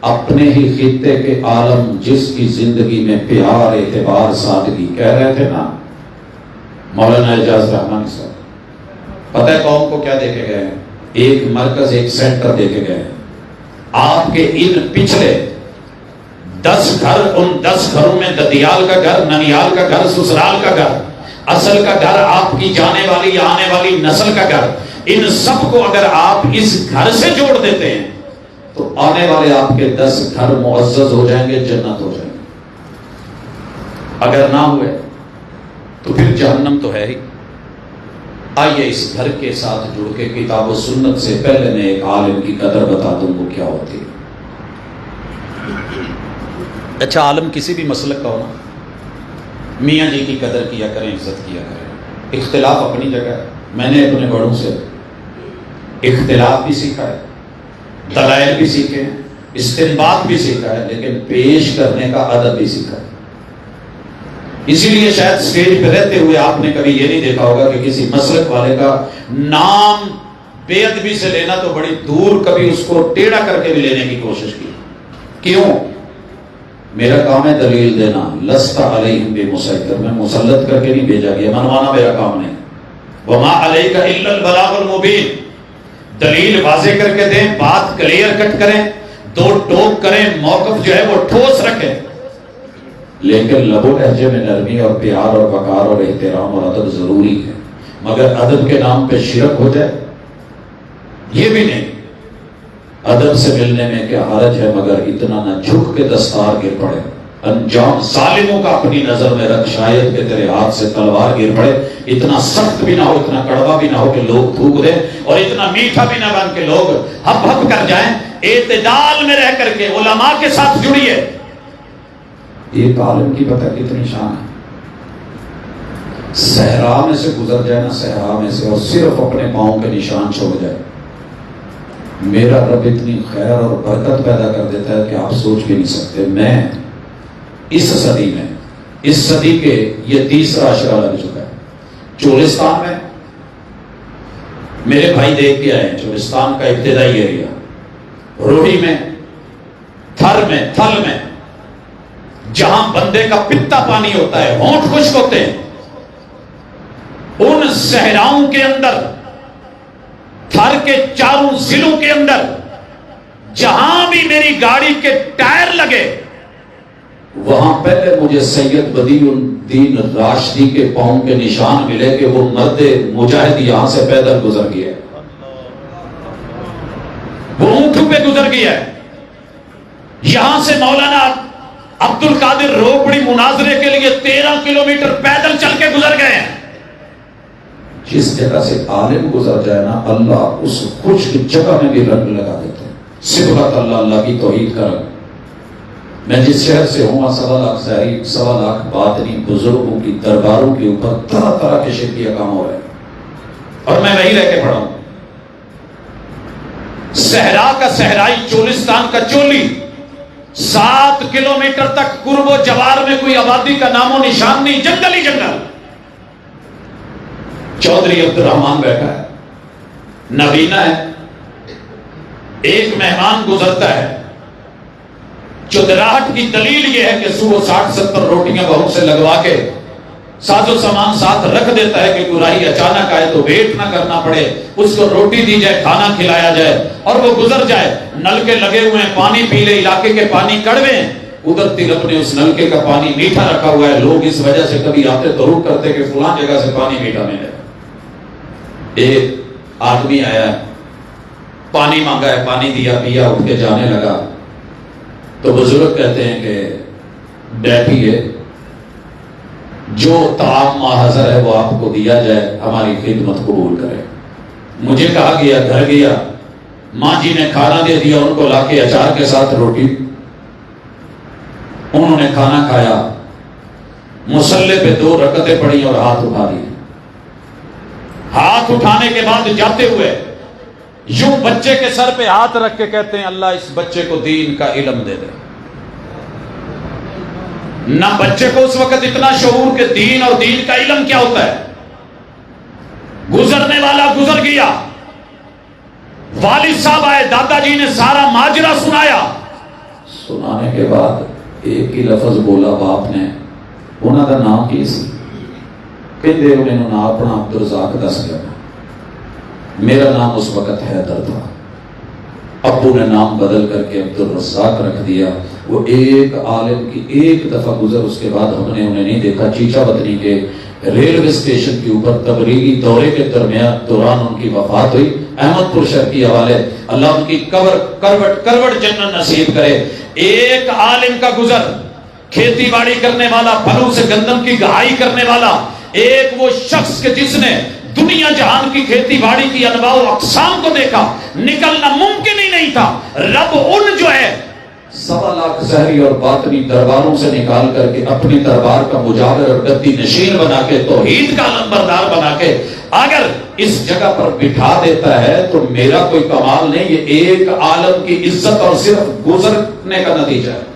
اپنے ہی خطے کے عالم جس کی زندگی میں پیار اعتبار سادگی کہہ رہے تھے نا مولانا اعجاز رحمانی صاحب، پتہ ہے قوم کو کیا دے کے گئے ہیں؟ ایک مرکز، ایک سینٹر دے کے گئے ہیں. آپ کے ان پچھلے 10 گھر، ان 10 گھروں میں ددیال کا گھر، ننیال کا گھر، سسرال کا گھر، اصل کا گھر، آپ کی جانے والی یا آنے والی نسل کا گھر، ان سب کو اگر آپ اس گھر سے جوڑ دیتے ہیں تو آنے والے آپ کے 10 گھر معزز ہو جائیں گے، جنت ہو جائیں گے. اگر نہ ہوئے تو پھر جہنم تو ہے ہی. آئیے اس گھر کے ساتھ جڑ کے کتاب و سنت سے پہلے میں ایک عالم کی قدر بتا دوں وہ کیا ہوتی ہے. اچھا، عالم کسی بھی مسلک کا ہونا، میاں جی کی قدر کیا کریں، عزت کیا کریں. اختلاف اپنی جگہ ہے. میں نے اپنے بڑوں سے اختلاف بھی سیکھا ہے، دلائل بھی سیکھے ہیں، استنباط بھی سیکھا ہے، لیکن پیش کرنے کا ادب بھی سیکھا ہے. اسی لیے شاید سٹیج پہ رہتے ہوئے آپ نے کبھی یہ نہیں دیکھا ہوگا کہ کسی مسلک والے کا نام بے ادبی سے لینا تو بڑی دور، کبھی اس کو ٹیڑھا کر کے بھی لینے کی کوشش کی. کیوں؟ میرا کام ہے دلیل دینا. لست علیہم بمسیطر، میں مسلط کر کے نہیں بھیجا گیا، منوانا میرا کام نہیں. وما علیک الا البلاغ المبین، دلیل واضح کر کے دیں، بات کلیئر کٹ کریں، دو ٹوک کریں، موقف جو ہے وہ ٹھوس رکھیں، لیکن لب و لہجے میں نرمی اور پیار اور وقار اور احترام اور ادب ضروری ہے. مگر ادب کے نام پہ شرک ہو جائے یہ بھی نہیں. ادب سے ملنے میں کیا حرج ہے، مگر اتنا نہ جھک کے دستار گر پڑے. انجام ظالموں کا اپنی نظر میں رکھ، شاید کہ تیرے ہاتھ سے تلوار گر پڑے. اتنا سخت بھی نہ ہو، اتنا کڑوا بھی نہ ہو کہ لوگ تھوک دیں، اور اتنا میٹھا بھی نہ بن کے لوگ ہپ ہپ کر جائیں. اعتدال میں رہ کر کے علماء کے ساتھ جڑیے. ایک عالم کی پتہ کتنی شان ہے، صحرا میں سے گزر جائے نا، صحرا میں سے، اور صرف اپنے پاؤں کے نشان چھوڑ جائے. میرا رب اتنی خیر اور برکت پیدا کر دیتا ہے کہ آپ سوچ بھی نہیں سکتے. میں اس صدی میں، اس صدی کے یہ 3را عشرہ لگ چکا ہے. چولستان میں میرے بھائی دیکھ کے آئے، چولستان کا ابتدائی ایریا، روہی میں، تھر میں، تھل میں، جہاں بندے کا پتا پانی ہوتا ہے، ہونٹ خشک ہوتے ہیں، ان صحراؤں کے اندر، تھر کے چاروں ضلعوں کے اندر، جہاں بھی میری گاڑی کے ٹائر لگے وہاں پہلے مجھے سید بدی الدین راشدی کے پاؤں کے نشان ملے کہ وہ مرد مجاہد یہاں سے پیدل گزر گیا ہے، وہ اونٹوں پہ گزر گیا ہے. یہاں سے مولانا عبد القادر روپڑی مناظرے کے لیے 13 کلومیٹر پیدل چل کے گزر گئے ہیں. جس جگہ سے عالم گزر جائے نا، اللہ اس خشک جگہ میں بھی رنگ لگا دیتے ہیں. صبغت اللہ، اللہ کی توحید کا رنگ. میں جس شہر سے ہوں وہاں 1.25 لاکھ زائرین، 1.25 لاکھ باطنی بزرگوں کی درباروں کے اوپر طرح طرح کے شرکیہ کام ہو رہے ہیں، اور میں وہیں رہ کے پڑھا ہوں. صحرا کا صحرائی، چولستان کا چولی، 7 کلومیٹر تک قرب و جوار میں کوئی آبادی کا نام و نشان نہیں، جنگل ہی جنگل. چودھری عبد الرحمان بیٹھا ہے، نبینا ہے. ایک مہمان گزرتا ہے، چودراہٹ کی دلیل یہ ہے کہ صبح 60-70 روٹیاں بہو سے لگوا کے ساز و سامان ساتھ رکھ دیتا ہے کہ گراہی اچانک آئے تو ویٹ نہ کرنا پڑے، اس کو روٹی دی جائے، کھانا کھلایا جائے اور وہ گزر جائے. نلکے لگے ہوئے ہیں، پانی پی لے، علاقے کے پانی کڑوے ہیں. ادھر تلپ نے اس نلکے کا پانی میٹھا رکھا ہوا ہے. لوگ اس وجہ سے کبھی آتے تو رک کرتے کہ فلاں جگہ سے پانی میٹھا ملے. ایک آدمی آیا، پانی مانگا ہے، پانی دیا، پیا، اٹھ کے جانے لگا. تو بزرگ کہتے ہیں کہ بیٹھیے، جو طعام حاضر ہے وہ آپ کو دیا جائے، ہماری خدمت قبول کرے. مجھے کہا گیا، گھر گیا، ماں جی نے کھانا دے دیا ان کو لا کے، اچار کے ساتھ روٹی. انہوں نے کھانا کھایا، مصلے پہ 2 رکعتیں پڑھی اور ہاتھ اٹھا دیے. ہاتھ اٹھانے کے بعد جاتے ہوئے یوں بچے کے سر پہ ہاتھ رکھ کے کہتے ہیں اللہ اس بچے کو دین کا علم دے دے. نہ بچے کو اس وقت اتنا شعور کہ دین اور دین کا علم کیا ہوتا ہے. گزرنے والا گزر گیا، والد صاحب آئے، دادا جی نے سارا ماجرا سنایا. سنانے کے بعد ایک ہی لفظ بولا باپ نے, انہوں کا نام کی سی؟ کہتے انہیں نام اپنا عبدالرزاق دس گیا. میرا نام اس وقت حیدر تھا, ابو نے نام بدل کر کے عبدالرزاق رکھ دیا. وہ ایک عالم کی ایک دفعہ گزر, اس کے بعد ہم نے انہیں نہیں دیکھا. چیچا وطنی کے ریلوے اسٹیشن کے اوپر تبلیغی دورے کے دوران ان کی وفات ہوئی. احمد پور شہر کی حوالے, اللہ ان کی کروٹ جنت نصیب کرے. ایک عالم کا گزر, کھیتی باڑی کرنے والا, پھلوں سے گندم کی گہائی کرنے والا, ایک وہ شخص کے جس نے دنیا جہان کی کھیتی باڑی کی انواع و اقسام کو دیکھا, نکلنا ممکن ہی نہیں تھا. رب ان جو ہے 1.25 لاکھ ظاہری اور باطنی درباروں سے نکال کر کے اپنی دربار کا مجاور اور گدی نشین بنا کے, توحید کا علمبردار بنا کے اگر اس جگہ پر بٹھا دیتا ہے تو میرا کوئی کمال نہیں, یہ ایک عالم کی عزت اور صرف گزرنے کا نتیجہ ہے.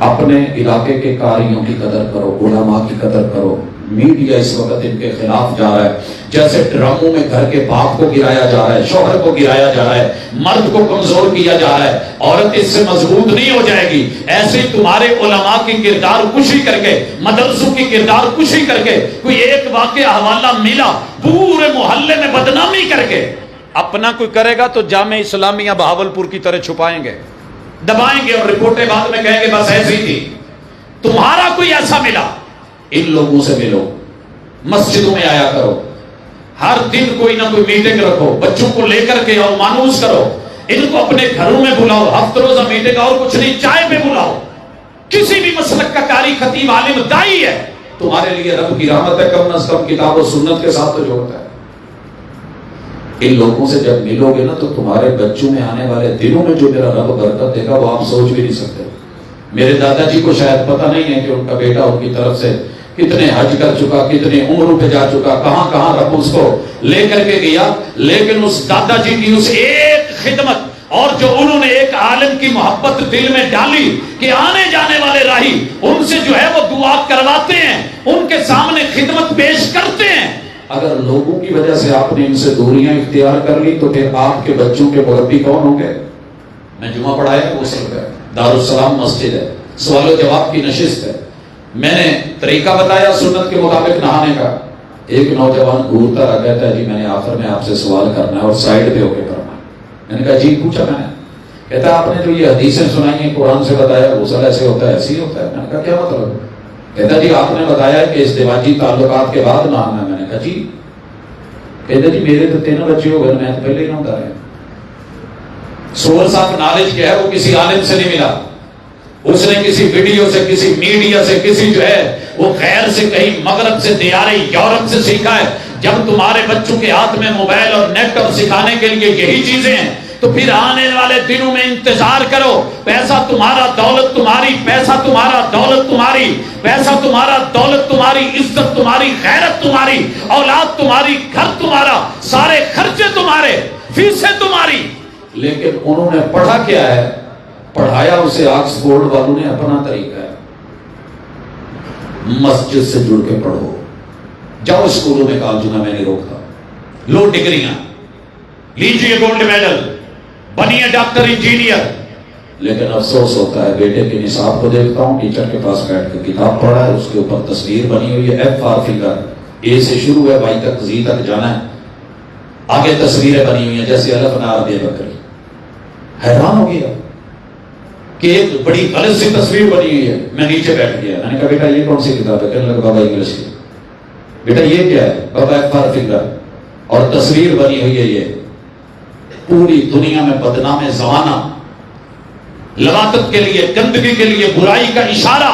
اپنے علاقے کے قاریوں کی قدر کرو, علماء کی قدر کرو. میڈیا اس وقت ان کے خلاف جا رہا ہے, جیسے ڈراموں میں گھر کے باپ کو گرایا جا رہا ہے, شوہر کو گرایا جا رہا ہے, مرد کو کمزور کیا جا رہا ہے, عورت اس سے مضبوط نہیں ہو جائے گی. ایسے تمہارے علماء کی کردار کشی کر کے, مدرسوں کی کردار کشی کر کے, کوئی ایک واقعہ حوالہ ملا پورے محلے میں بدنامی کر کے اپنا کوئی کرے گا تو جامع اسلامیہ بہاولپور کی طرح چھپائیں گے, دبائیں گے اور رپورٹیں بعد میں کہیں گے بس ایسی تھی. تمہارا کوئی ایسا ملا, ان لوگوں سے ملو, مسجدوں میں آیا کرو, ہر دن کوئی نہ کوئی میٹنگ رکھو, بچوں کو لے کر کے آؤ, مانوس کرو, ان کو اپنے گھروں میں بلاؤ, ہفتہ روزہ میٹنگ, اور کچھ نہیں, چائے پہ بلاؤ. کسی بھی مسلک کا قاری, خطیب, عالم, دائی ہے, تمہارے لیے رب کی رحمت ہے, کم از کم کتاب و سنت کے ساتھ تو جوڑتا ہے. ان لوگوں سے جب ملو گے نا تو تمہارے بچوں میں آنے والے دنوں میں جو میرا رب برکت دے گا وہ آپ سوچ بھی نہیں سکتے. میرے دادا جی کو شاید پتہ نہیں ہے کہ ان کا بیٹا ان کی طرف سے کتنے حج کر چکا, کتنے عمروں پہ جا چکا, کہاں کہاں رب اس کو لے کر کے گیا. لیکن اس دادا جی کی اس ایک خدمت اور جو انہوں نے ایک عالم کی محبت دل میں ڈالی کہ آنے جانے والے راہی ان سے جو ہے وہ دعا کرواتے ہیں, ان کے سامنے خدمت پیش کرتے ہیں. اگر لوگوں کی وجہ سے آپ نے ان سے دوریاں اختیار کر لی تو پھر آپ کے بچوں کے مربی کون ہوں گے؟ میں جمعہ پڑھایا غسل کا, دارالسلام مسجد ہے, سوال و جواب کی نشست ہے. میں نے طریقہ بتایا سنت کے مطابق نہانے کا. ایک نوجوان گھورتا رہا, کہتا ہے جی میں نے آخر میں آپ سے سوال کرنا ہے اور سائڈ پہ ہو کے کرنا ہے. میں نے کہا جی پوچھا میں نے. کہتا ہے آپ نے جو یہ حدیثیں سنائی ہیں, قرآن سے بتایا غسل ایسے ہوتا ہے, ایسے ہی ہوتا ہے. میں نے کہا کیا مطلب؟ کہتا جی آپ نے بتایا کہ ازدواجی تعلقات کے بعد نہانا ہے. میں نے کہا جی. کہتا جی میرے تو 3 بچے ہو گئے, میں تو پہلے ہی نہ ہوتا ہے. سورس آف نالج کیا ہے وہ کسی عالم سے نہیں ملا, اس نے کسی ویڈیو سے, کسی میڈیا سے, کسی جو ہے وہ غیر سے, کہیں مغرب سے, دیار یورپ سے سیکھا ہے. جب تمہارے بچوں کے ہاتھ میں موبائل اور نیٹ اور سکھانے کے لیے یہی چیزیں ہیں تو پھر آنے والے دنوں میں انتظار کرو. پیسہ تمہارا, دولت تمہاری, پیسہ تمہارا, دولت تمہاری, پیسہ تمہارا, دولت تمہاری, عزت تمہاری, غیرت تمہاری, اولاد تمہاری, گھر تمہارا, سارے خرچے تمہارے, فیسیں تمہاری. لیکن انہوں نے پڑھا کیا ہے؟ پڑھایا اسے آکسفورڈ والوں نے اپنا طریقہ ہے. مسجد سے جڑ کے پڑھو, جاؤ اسکولوں میں, کالجوں میں نہیں روکتا, لو ڈگریاں, لیجیے گولڈ میڈل, بنیے ڈاکٹر, انجینئر. لیکن افسوس ہوتا ہے بیٹے کے نصاب کو دیکھتا ہوں, ٹیچر کے پاس بیٹھ کے کتاب پڑھا ہے, اس کے اوپر تصویر بنی ہوئی ہے, ایف فار فنگر, اے سے شروع ہے, وائی تک, زی تک جانا ہے, آگے تصویریں بنی ہوئی ہیں جیسے الف نار بے بکری. حیران ہو گیا کہ ایک بڑی غلط سی تصویر بنی ہوئی ہے. میں نیچے بیٹھ گیا, میں نے کہا بیٹا یہ کون سی کتاب ہے؟ کہنے لگا بابا انگلش کی. بیٹا یہ کیا ہے؟ بابا ایف فار فنگر, اور تصویر بنی ہوئی ہے یہ. پوری دنیا میں بدنام زمانہ, لواطت کے لیے, گندگی کے لیے, برائی کا اشارہ,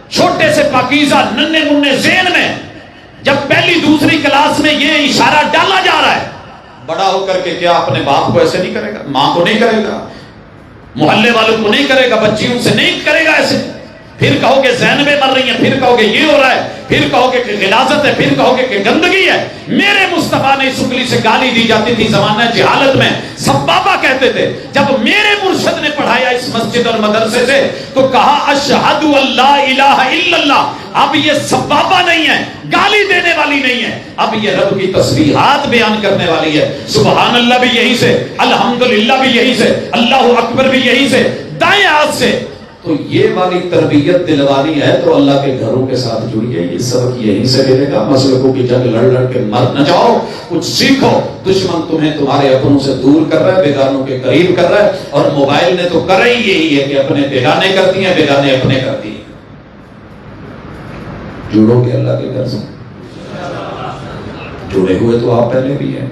چھوٹے سے پاکیزہ ننھے منھے ذہن میں جب پہلی دوسری کلاس میں یہ اشارہ ڈالا جا رہا ہے, بڑا ہو کر کے کیا اپنے باپ کو ایسے نہیں کرے گا, ماں کو نہیں کرے گا, محلے والوں کو نہیں کرے گا, بچیوں سے نہیں کرے گا ایسے. پھر کہو گے زینبیں مر رہی ہیں, پھر کہو گے یہ ہو رہا ہے, پھر کہو گے کہ غلاظت ہے, پھر کہو گے کہ گندگی ہے. میرے مصطفیٰ نے اس انگلی سے گالی دی جاتی تھی زمانہ جہالت میں, سبابہ کہتے تھے. جب میرے مرشد نے پڑھایا اٹھایا اس مسجد اور مدرسے سے تو کہا اشہد اللہ الہ الا اللہ. اب یہ سبابہ نہیں ہے, گالی دینے والی نہیں ہے, اب یہ رب کی تسبیحات بیان کرنے والی ہے. سبحان اللہ بھی یہیں سے, الحمدللہ بھی یہیں سے, اللہ اکبر بھی یہیں سے, دائیں ہاتھ سے. تو یہ والی تربیت دلوانی ہے تو اللہ کے گھروں کے ساتھ جڑیے, یہ سبق یہیں سے ملے گا. مسلکوں کی جنگ لڑ لڑ کے مر نہ جاؤ, کچھ سیکھو. دشمن تمہیں تمہارے اپنوں سے دور کر رہا ہے, بیگانوں کے قریب کر رہا ہے, اور موبائل نے تو کرا ہی یہی ہے کہ اپنے بیگانے کر دیے, بیگانے اپنے کر دیے. جڑو گے اللہ کے گھر سے, جڑے ہوئے تو آپ پہلے بھی ہیں,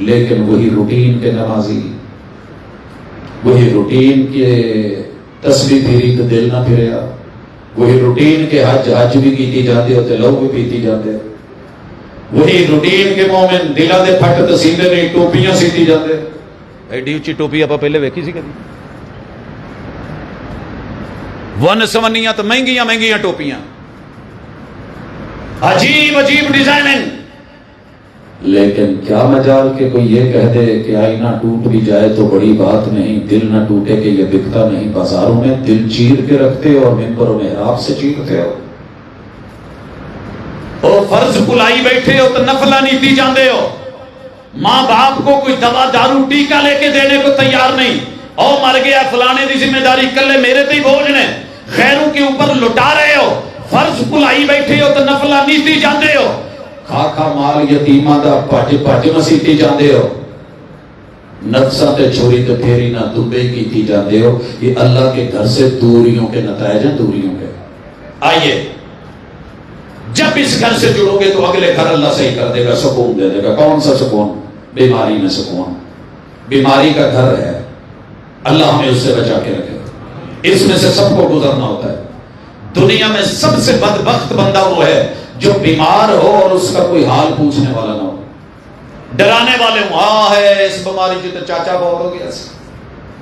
لیکن وہی روٹین کے نمازی, وہی روٹین کے تسبیح پھری تو دل نہ پھرے, وہی روٹین کے حج بھی کیتی جاتے ہوتے, لوگ بھی پیتی جاتے, وہی روٹین کے مومن دلہ دے پھٹ تے سیندے نہیں, ٹوپیاں سیتی جاتے. ایڈی اچھی ٹوپی آپ پہلے ویکھی سی کدی؟ ون سونیاں تو مہنگیاں مہنگیاں ٹوپیاں, عجیب عجیب ڈیزائننگ. لیکن کیا مجال کہ کوئی یہ کہہ دے کہ آئینہ ٹوٹ بھی جائے تو بڑی بات نہیں, دل نہ ٹوٹے کہ یہ بکتا نہیں. بازاروں میں دل چیر کے رکھتے اور ممبر و محراب سے چیرتے ہو, اور فرض بلائی بیٹھے ہو تو نفلہ نیتی جاندے ہو. ماں باپ کو کوئی دوا دارو ٹیکا لے کے دینے کو تیار نہیں, اور مر گیا فلانے دی ذمہ داری کلے میرے تے ہی بوجھ نے, غیروں کے اوپر لٹا رہے ہو. فرض بلائی بیٹھے ہو تو نفلہ نیتی جاندے ہو, کھا کھا مال یتیماں دا پج پج مسیتی جاندے ہو. نفساں تے چھوری تے پھیری نہ دبے کیتی جاندے ہو. یہ اللہ کے گھر سے دوریوں کے نتائج ہیں, دوریوں کے. آئیے جب اس گھر سے جڑو گے تو اگلے گھر اللہ صحیح کر دے گا, سکون دے دے گا. کون سا سکون؟ بیماری میں سکون. بیماری کا گھر ہے, اللہ ہمیں اس سے بچا کے رکھے. اس میں سے سب کو گزرنا ہوتا ہے. دنیا میں سب سے بدبخت بندہ وہ ہے جو بیمار ہو اور اس کا کوئی حال پوچھنے والا نہ ہو. ڈرانے والے ہوں, ہاں ہے اس بیماری کی تو چاچا بہت ہو گیا,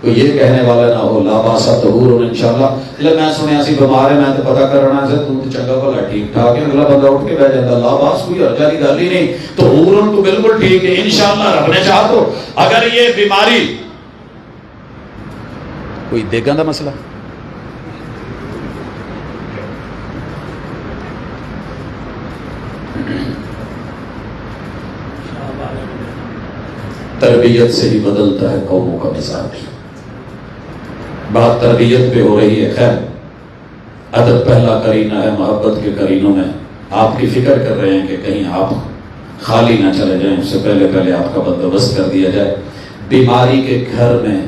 کوئی یہ کہنے والا نہ ہو لا باسا طہور انشاءاللہ. لے میں سنیا سی بیمار ہے, میں تو پتہ کرنا ہے تو چنگا بھلا ٹھیک ٹھاک ہے. اگلا بندہ اٹھ کے بیٹھ جاتا لا باس, کوئی ہرجہ کی گل ہی نہیں, طہور تو بالکل ٹھیک ہے انشاءاللہ رب نے چاہا تو. اگر یہ بیماری کوئی دیگاں دا مسئلہ, تربیت سے ہی بدلتا ہے قوموں کا مزاج. بات تربیت پہ ہو رہی ہے. خیر, ادب پہلا کرینہ ہے محبت کے کرینوں میں. آپ کی فکر کر رہے ہیں کہ کہیں آپ خالی نہ چلے جائیں, اس سے پہلے پہلے آپ کا بندوبست کر دیا جائے. بیماری کے گھر میں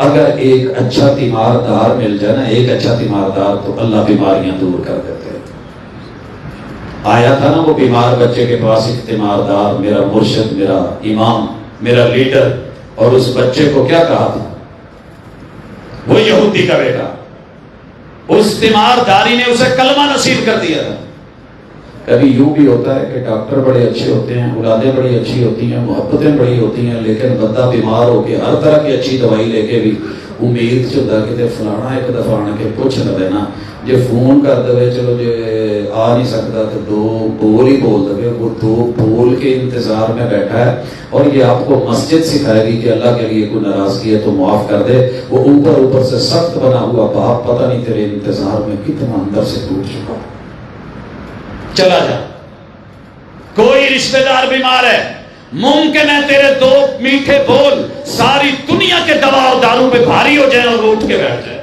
اگر ایک اچھا تیماردار مل جائے نا, ایک اچھا تیماردار, تو اللہ بیماریاں دور کر دیتے ہیں. آیا تھا نا وہ بیمار بچے کے پاس ایک تیماردار, میرا مرشد, میرا امام, میرا لیڈر, اور اس بچے کو کیا کہا تھا؟ وہ یہودی کا بیٹا. اس تیمارداری نے اسے کلمہ نصیب کر دیا تھا. کبھی یوں بھی ہوتا ہے کہ ڈاکٹر بڑے اچھے ہوتے ہیں, اولادیں بڑی اچھی ہوتی ہیں, محبتیں بڑی ہوتی ہیں, لیکن بندہ بیمار ہو کے ہر طرح کی اچھی دوائی لے کے بھی امید چلتا کہ فلانا ایک دفعہ آن کے پوچھ نہ دینا, جی فون کر دے چلو جی آ نہیں سکتا تو دو بول ہی بول دے. وہ دو بول کے انتظار میں بیٹھا ہے, اور یہ آپ کو مسجد سکھائے گی کہ اللہ کے لیے کوئی ناراضگی ہے تو معاف کر دے. وہ اوپر اوپر سے سخت بنا ہوا باپ پتہ نہیں تیرے انتظار میں کتنا اندر سے ٹوٹ چکا. چلا جا, کوئی رشتہ دار بیمار ہے, ممکن ہے تیرے دو میٹھے بول ساری دنیا کے دوا اور دارو پہ بھاری ہو جائیں اور اٹھ کے بیٹھ جائے.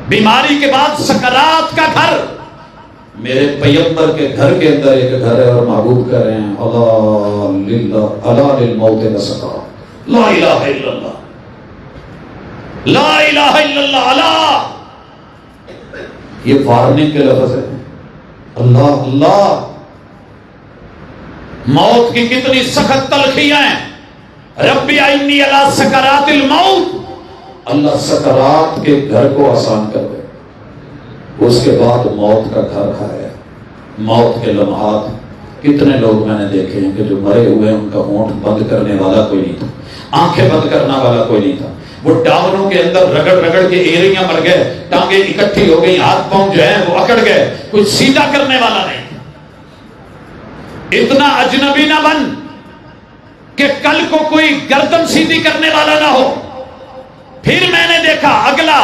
بیماری کے بعد سکرات کا گھر. میرے پیغمبر کے گھر کے اندر ایک گھر ہے, اور محبوب کہہ رہے ہیں الا للموت لسکرات, لا الہ الا اللہ, لا الہ الا اللہ, الا. یہ وارننگ کے لفظ ہے. اللہ اللہ, موت کی کتنی سخت تلخیاں ہیں. ربی انی علی سکرات الموت, اللہ سکرات کے گھر کو آسان کر دے. اس کے بعد موت کا گھر کھایا. موت کے لمحات کتنے لوگ میں نے دیکھے ہیں کہ جو مرے ہوئے ان کا ہونٹ بند کرنے والا کوئی نہیں تھا, آنکھیں بند کرنے والا کوئی نہیں تھا. وہ ڈاوروں کے اندر رگڑ رگڑ کے ایریاں مر گئے, ٹانگیں اکٹھی ہو گئی, ہاتھ پاؤں جو ہیں وہ اکڑ گئے, کوئی سیدھا کرنے والا نہیں. اتنا اجنبی نہ بن کہ کل کو کوئی گردن سیدھی کرنے والا نہ ہو. پھر میں نے دیکھا اگلا،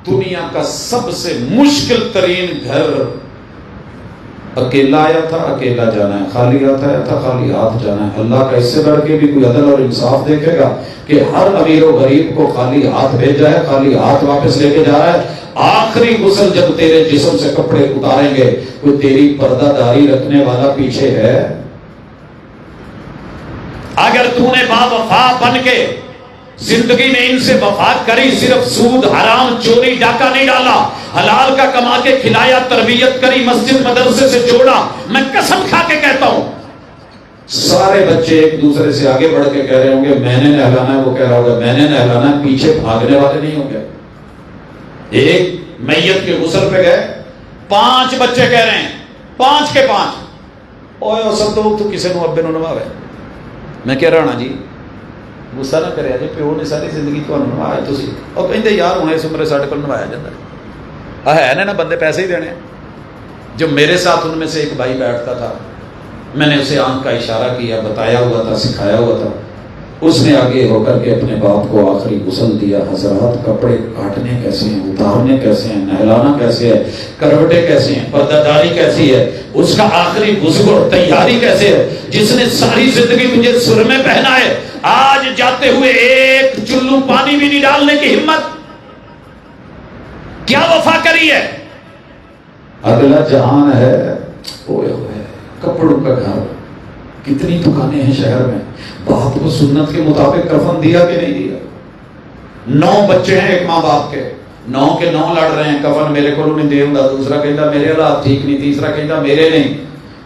دنیا کا سب سے مشکل ترین گھر، اکیلا آیا تھا اکیلا جانا ہے، خالی آتا ہے تھا خالی ہاتھ جانا ہے۔ اللہ کا اس سے بڑھ کے بھی کوئی عدل اور انصاف دیکھے گا کہ ہر امیر و غریب کو خالی ہاتھ بھیجا ہے، خالی ہاتھ واپس لے کے جا رہا ہے۔ آخری غسل جب تیرے جسم سے کپڑے اتاریں گے، کوئی تیری پردہ داری رکھنے والا پیچھے ہے؟ اگر تو نے با وفا بن کے زندگی میں ان سے وفا کری، صرف سود حرام چوری ڈاکہ نہیں ڈالا، حلال کا کما کے کھلایا، تربیت کری، مسجد مدرسے سے جوڑا، میں قسم کھا کے کہتا ہوں سارے بچے ایک دوسرے سے آگے بڑھ کے کہہ رہے ہوں گے میں نے نہلانا ہے، وہ کہہ رہا ہوگا میں نے نہلانا ہے، پیچھے بھاگنے والے نہیں ہوں گے۔ ایک میت کے غسل پہ گئے، 5 بچے کہہ رہے ہیں، 5 کے 5 اوہ سب تو کسی نو ابے نو نواوے۔ میں کہہ رہا نا جی غصہ نہ کرے جی، پیو نے ساری زندگی تمہیں نوایا، تھی اور کہتے یار ہوں اس عمرے ساڈے کو نوایا جاتا ہے نا بندے پیسے ہی دینے۔ جو میرے ساتھ ان میں سے ایک بھائی بیٹھتا تھا، میں نے اسے آنکھ کا اشارہ کیا، بتایا ہوا تھا، سکھایا ہوا تھا، اس نے آگے ہو کر کے اپنے باپ کو آخری غسل دیا۔ حضرات کپڑے کاٹنے کیسے ہیں، اتارنے کیسے ہیں، نہلانا کیسے ہے، کروٹیں کیسے ہیں، پردہ داری کیسی ہے، اس کا آخری غسل اور تیاری کیسے ہے، جس نے ساری زندگی تجھے سرمے پہنا ہے، آج جاتے ہوئے ایک چلو پانی بھی نہیں ڈالنے کی ہمت، کیا وفا کری ہے؟ اگلا جہان ہے، اوئے ہوئے کپڑوں کا گھر، کتنی دکانیں ہیں شہر میں، باپ کو سنت کے مطابق کفن دیا کہ نہیں دیا؟ 9 بچے ہیں ایک ماں باپ کے، 9 کے 9 لڑ رہے ہیں، کفن میرے کو نہیں دے ہوں، دوسرا کہتا میرے حالات ٹھیک نہیں، تیسرا کہتا میرے نہیں،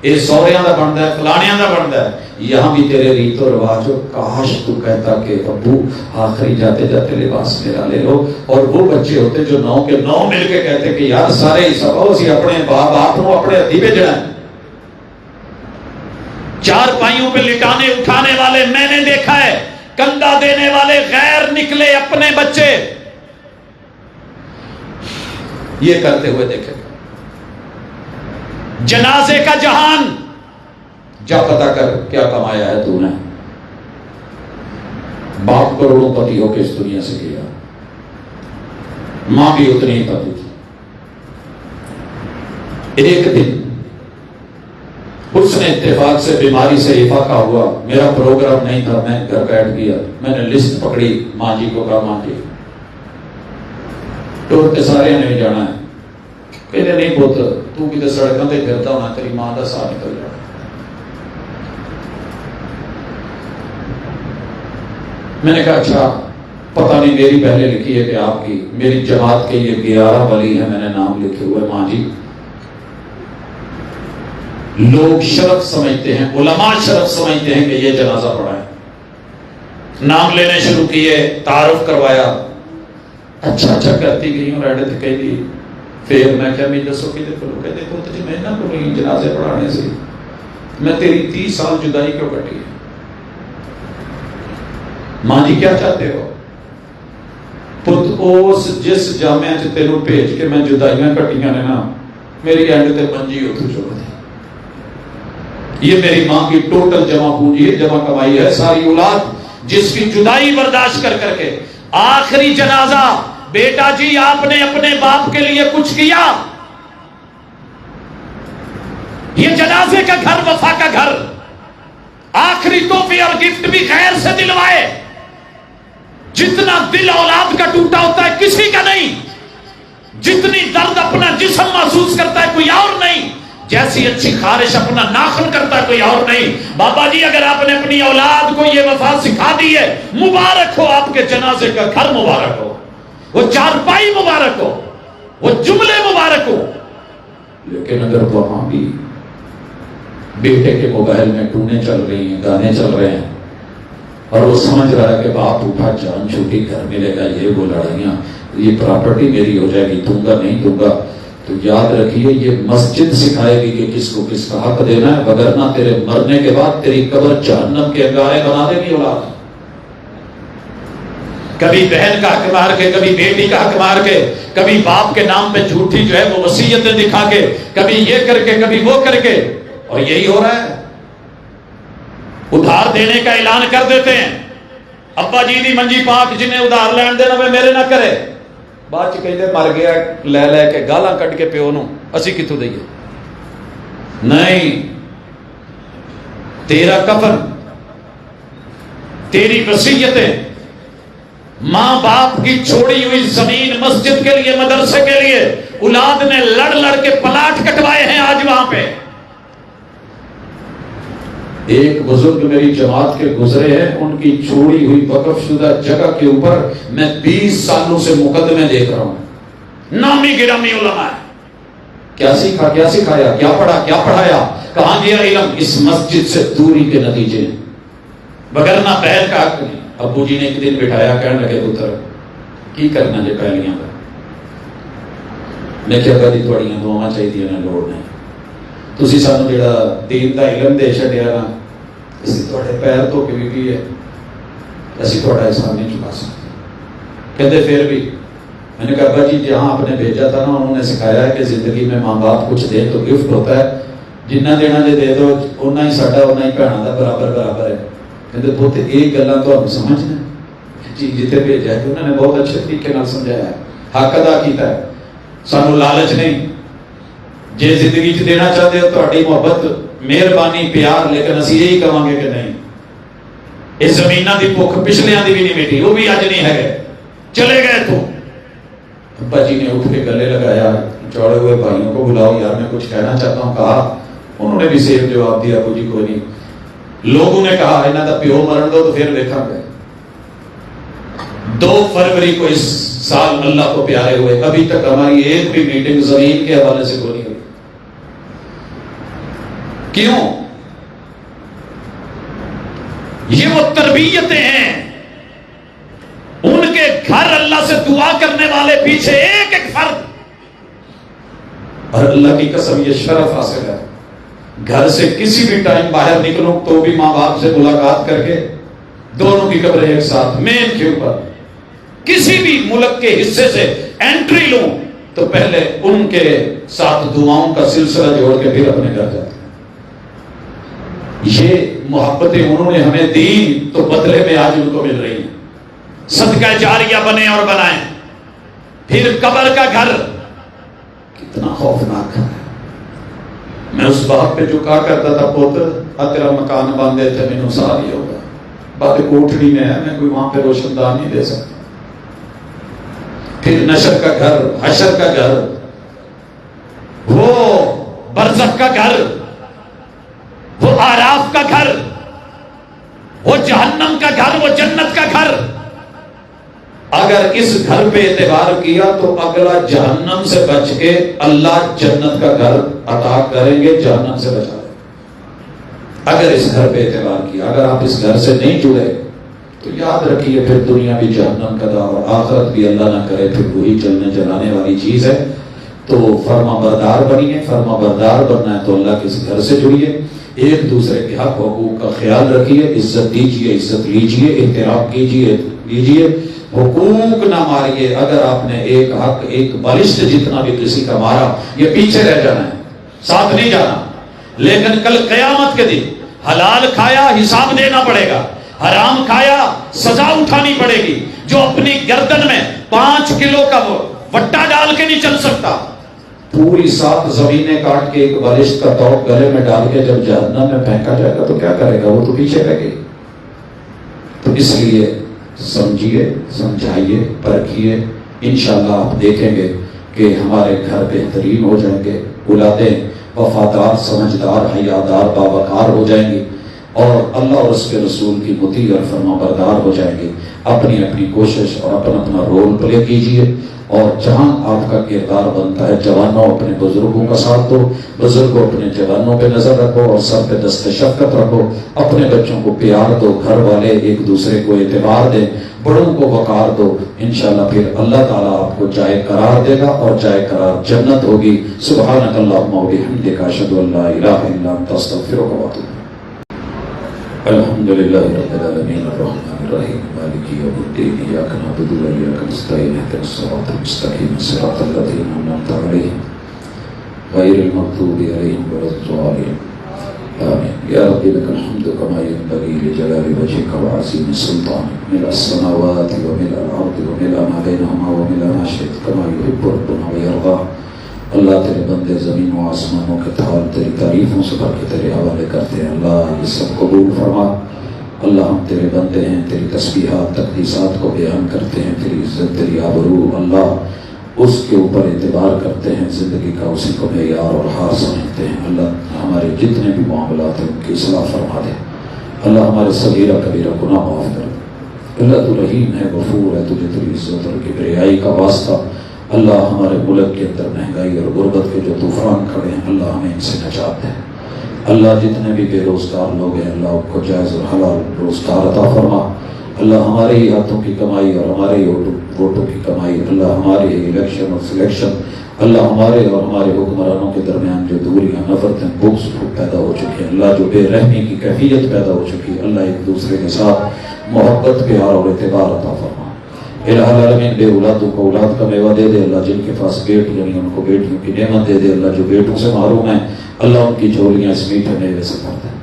یہ سوریاں دا بنتا ہے، فلانیاں دا بنتا ہے۔ یہاں بھی تیرے ریت و رواج ہو، کاش تو کہتا کہ ابو آخری جاتے جاتے لباس میرا لے لو، اور وہ بچے ہوتے جو 9 کے 9 مل کے کہتے کہ یار سارے ہی سب اسی اپنے باپ کو اپنے ہتھی بھیجنا ہے۔ 4 پائیوں پہ لٹانے اٹھانے والے میں نے دیکھا ہے، کندھا دینے والے غیر نکلے اپنے بچے، یہ کرتے ہوئے دیکھے۔ جنازے کا جہان، جا پتا کر کیا کمایا ہے تو نے، باپ کروڑوں پتی ہو کے اس دنیا سے گیا، ماں بھی اتنی ہی پتی تھی۔ ایک دن اس نے اتفاق سے بیماری سے افاقہ ہوا، میرا پروگرام نہیں تھا، میں گھر بیٹھ گیا، میں نے لسٹ پکڑی، ماں جی کو کہا ماں جی ٹور کے سارے نہیں جانا ہے، کہتے نہیں پوتر تو کدھر سڑکوں پہ پھرتا ہونا، تیری ماں کا ساتھ نکل جانا۔ میں نے کہا اچھا پتہ نہیں میری پہلے لکھی ہے کہ آپ کی، میری جماعت کے یہ 11 ولی ہیں، میں نے نام لکھے ہوئے، ماں جی لوگ شرف سمجھتے ہیں، علماء شرف سمجھتے ہیں کہ یہ جنازہ پڑھا ہے۔ نام لینے شروع کیے، تعارف کروایا، اچھا کرتی گئی ہوں، رہنے تھے کہیں دی، پھر میں کہا میں دسو کہ دیکھو لوگ کہتے تو تجھے میں نہ کروں جنازے پڑھانے سے، میں تیری 30 سال جدائی کیوں کٹی ہے؟ ماں جی کیا چاہتے ہو؟ پت اس جس جامعہ سے تینوں بھیج کے میں جدائیاں کٹیاں نے نا، میری اینڈ تے منجی اتو چھوڑ دی۔ یہ میری ماں کی ٹوٹل جمع پونجی ہے، جمع کمائی ہے، ساری اولاد جس کی جدائی برداشت کر کر کے آخری جنازہ، بیٹا جی آپ نے اپنے باپ کے لیے کچھ کیا؟ یہ جنازے کا گھر وفا کا گھر، آخری تحفے اور گفٹ بھی غیر سے دلوائے۔ جتنا دل اولاد کا ٹوٹا ہوتا ہے کسی کا نہیں، جتنی درد اپنا جسم محسوس کرتا ہے کوئی اور نہیں، جیسی اچھی خارش اپنا ناخن کرتا ہے کوئی اور نہیں۔ بابا جی اگر آپ نے اپنی اولاد کو یہ وفا سکھا دی ہے، مبارک ہو، آپ کے جنازے کا گھر مبارک ہو، وہ چارپائی مبارک ہو، وہ جملے مبارک ہو۔ لیکن اگر وہاں بھی بیٹے کے موبائل میں ٹونیں چل رہی ہیں، گانے چل رہے ہیں، اور وہ سمجھ رہا ہے کہ باپ اٹھا جان چھوٹی گھر ملے گا، یہ وہ لڑائیاں، یہ پراپرٹی میری ہو جائے گی، دوں گا نہیں دوں گا، تو یاد رکھیے یہ مسجد سکھائے گی کہ کس کو کس کا حق دینا ہے، وگرنہ تیرے مرنے کے بعد تیری قبر جہنم کے انگارے بنا دے گی اولاد۔ کبھی بہن کا حق مار کے، کبھی بیٹی کا حق مار کے، کبھی باپ کے نام پہ جھوٹی جو ہے وہ وصیتیں دکھا کے، کبھی یہ کر کے، کبھی وہ کر کے، اور یہی ہو رہا ہے۔ ادھار دینے کا اعلان کر دیتے ہیں، ابا جی دی منجی پاک جنہیں ادھار لین دینا وہ میرے نہ کرے. بعد چ کہتے مر گیا لے لے کے گالاں کٹ کے پیو نو اسی کتوں دئیے. نہیں، تیرا کفن، تیری وصیتیں، ماں باپ کی چھوڑی ہوئی زمین مسجد کے لیے، مدرسے کے لیے اولاد نے لڑ لڑ کے پلاٹ کٹوائے ہیں آج وہاں پہ. ایک بزرگ میری جماعت کے گزرے ہیں، ان کی چھوڑی ہوئی وقف شدہ جگہ کے اوپر میں 20 سالوں سے مقدمے دیکھ رہا ہوں. نامی گرامی علماء ہے. کیا سیکھا، کیا سکھایا، کیا پڑھا، کیا پڑھایا، کہاں گیا علم؟ اس مسجد سے دوری کے نتیجے ہیں، بگرنا پہل کا حق نہیں. ابو جی نے ایک دن بٹھایا، کہنے لگے پتر کی کرنا جی پہلیاں کا. میں کیا کہا جی تھوڑیاں دعاواں چاہیے نا، لوڑ نہیں. تسی سانو جڑا دین دا علم دے چھڈیا نا، اسی تھوڑے پیر تو کے بھی ہے، اسی تھوڑا احسان نہیں چکا سکتے. کہتے پھر بھی. میں نے کہا ابا جی جہاں آپ نے بھیجا تھا نا، انہوں نے سکھایا ہے کہ زندگی میں ماں باپ کچھ دیں تو گفٹ ہوتا ہے، جنہ دینا جے دے دو اُنہ ہی ساڈا اُنہ ہی بھੈਣਾਂ دا برابر برابر ہے. کہتے پوتے یہ گلاں تہاڈوں سمجھنا جی، جتنے بھیجا ہے انہوں نے بہت اچھے طریقے نال سمجھایا ہے، حق ادا کیتا ہے. سانو لالچ نہیں. جے زندگی چ دینا چاہتے ہو تہاڈی محبت، مہربانی، پیار، لیکن اسی یہی کہاں گے کہ نہیں اس زمیناں دی بھوک پچھلیاں دی بھی نہیں مٹی، وہ بھی اج نہیں ہے، چلے گئے تو. ابا جی نے اٹھ کے گلے لگایا، چوڑے ہوئے بھائیوں کو بلاؤ یار میں کچھ کہنا چاہتا ہوں. کہا، انہوں نے بھی سیف جواب دیا، ابو جی کوئی نہیں. لوگوں نے کہا انہاں دا پیو مرن دو تو پھر دیکھا گے. 2 فروری کو اس سال اللہ کو پیارے ہوئے، ابھی تک ہماری ایک بھی میٹنگ زمین کے حوالے سے کوئی نہیں ہوئی. کیوں؟ یہ وہ تربیتیں ہیں. ان کے گھر اللہ سے دعا کرنے والے پیچھے ایک ایک فرد، اور اللہ کی قسم یہ شرف حاصل ہے. گھر سے کسی بھی ٹائم باہر نکلوں تو بھی ماں باپ سے ملاقات کر کے دونوں کی قبریں ایک ساتھ مین کے اوپر. کسی بھی ملک کے حصے سے انٹری لوں تو پہلے ان کے ساتھ دعاؤں کا سلسلہ جوڑ کے پھر اپنے گھر جاتے ہیں. یہ محبتیں انہوں نے ہمیں دی تو بدلے میں آج ان کو مل رہی ہیں. صدقہ جاریہ بنے اور بنائیں. پھر قبر کا گھر کتنا خوفناک ہے. میں اس باپ پہ جو کہا کرتا تھا پوتر تیرا مکان باندھے تھے مینوں سال ہی ہوگا، بات کوٹھڑی میں ہے، میں کوئی وہاں پہ روشن دان نہیں دے سکتا. پھر نشر کا گھر، حشر کا گھر، وہ برزخ کا گھر، وہ آراف کا گھر، وہ جہنم کا گھر، وہ جنت کا گھر. اگر اس گھر پہ اعتبار کیا تو اگلا جہنم سے بچ کے اللہ جنت کا گھر عطا کریں گے، جہنم سے بچا دیں. اگر اس گھر پہ اعتبار کیا، اگر آپ اس گھر سے نہیں جڑے تو یاد رکھیے پھر دنیا بھی جہنم کا دار، آخرت بھی اللہ نہ کرے پھر وہی چلنے جلانے والی چیز ہے. تو فرما بردار بنیے. فرما بردار بننا ہے تو اللہ کے اس گھر سے جڑیے. ایک دوسرے کے حق حقوق کا خیال رکھیے، عزت دیجیے، عزت لیجیے، احترام کیجیے، لیجیے. حقوق نہ ماریے. اگر آپ نے ایک حق، ایک بالشت جتنا بھی کسی کا مارا، یہ پیچھے رہ جانا ہے، ساتھ نہیں جانا. لیکن کل قیامت کے دن حلال کھایا حساب دینا پڑے گا، حرام کھایا سزا اٹھانی پڑے گی. جو اپنی گردن میں 5 کلو کا وٹا ڈال کے نہیں چل سکتا، پوری 7 زمینیں کاٹ کے ایک بالشت کا توق گلے میں ڈال کے جب جہنم میں پھینکا جائے گا تو کیا کرے گا؟ وہ تو پیچھے رہ گئی. تو اس لیے سمجھیے، سمجھائیے، پرکھیے. انشاءاللہ آپ دیکھیں گے کہ ہمارے گھر بہترین ہو جائیں گے. اولادیں وفادار، سمجھدار، حیادار، باوقار ہو جائیں گی اور اللہ اور اس کے رسول کی مطیع اور فرما بردار ہو جائیں گی. اپنی اپنی کوشش اور اپنا اپنا رول پلے کیجیے. اور جہاں آپ کا کردار بنتا ہے، جوانوں اپنے بزرگوں کا ساتھ دو، بزرگوں اپنے جوانوں پہ نظر رکھو اور سب پہ دست شفقت رکھو. اپنے بچوں کو پیار دو، گھر والے ایک دوسرے کو اعتبار دیں، بڑوں کو وقار دو. انشاءاللہ پھر اللہ تعالیٰ آپ کو جائے قرار دے گا اور جائے قرار جنت ہوگی. سبحانک اللہم و بحمدک، اشہد ان لا الہ الا انت، استغفرک و اتوب. الحمدللہ رب العالمین الرحمن الرحیم مالک یوم الدین ایاک نعبد و ایاک نستعین اهدنا الصراط المستقیم صراط الذین انعمت علیہم غیر المغضوب علیہم ولا الضالین. آمين يا رب لك الحمد كما ينبغي لجلال وجهك وعظيم سلطانك ملء السماوات وملء الأرض وملء ما بينهما وملء ما شئت كما يحب ربنا ويرضى اللہ تیرے بندے زمین و آسمانوں کے تھال تیری تعریفوں سے بھر کے تیرے حوالے کرتے ہیں. اللہ یہ سب قبول فرما. اللہ ہم تیرے بندے ہیں, تیری تسبیحات تقدیسات کو بیان کرتے ہیں, تیری عزت تیری آبرو اللہ اس کے اوپر اعتبار کرتے ہیں, زندگی کا اسی کو معیار اور ہار سمجھتے ہیں. اللہ ہمارے جتنے بھی معاملات ہیں ان کی اصلاح فرما دے. اللہ ہمارے صغیرہ کبیرہ گناہ معاف کر. اللہ تو رحیم ہے, غفور ہے, تجھے تیری عزت اور کبریائی کا واسطہ. اللہ ہمارے ملک کے اندر مہنگائی اور غربت کے جو طوفان کھڑے ہیں اللہ ہمیں ان سے نجات دے. اللہ جتنے بھی بے روزگار لوگ ہیں اللہ ان کو جائز اور حلال روزگار عطا فرما. اللہ ہمارے ہی ہاتھوں کی کمائی اور ہمارے ہی ووٹوں کی کمائی, اللہ ہمارے ہی الیکشن اور سلیکشن, اللہ ہمارے اور ہمارے حکمرانوں کے درمیان جو دوریاں نفرتیں بغض پیدا ہو چکی ہیں, اللہ جو بے رحمی کی کیفیت پیدا ہو چکی ہے, اللہ ایک دوسرے کے ساتھ محبت پیار اور اعتبار عطا فرما. الہ العالمین بے اولادوں کو اولاد کا میوہ دے دے. اللہ جن کے پاس بیٹ یعنی ان کو بیٹیوں کی نعمت دے دے. اللہ جو بیٹوں سے محروم ہیں اللہ ان کی جھولیاں اس میٹھے میوے سے بھر دے.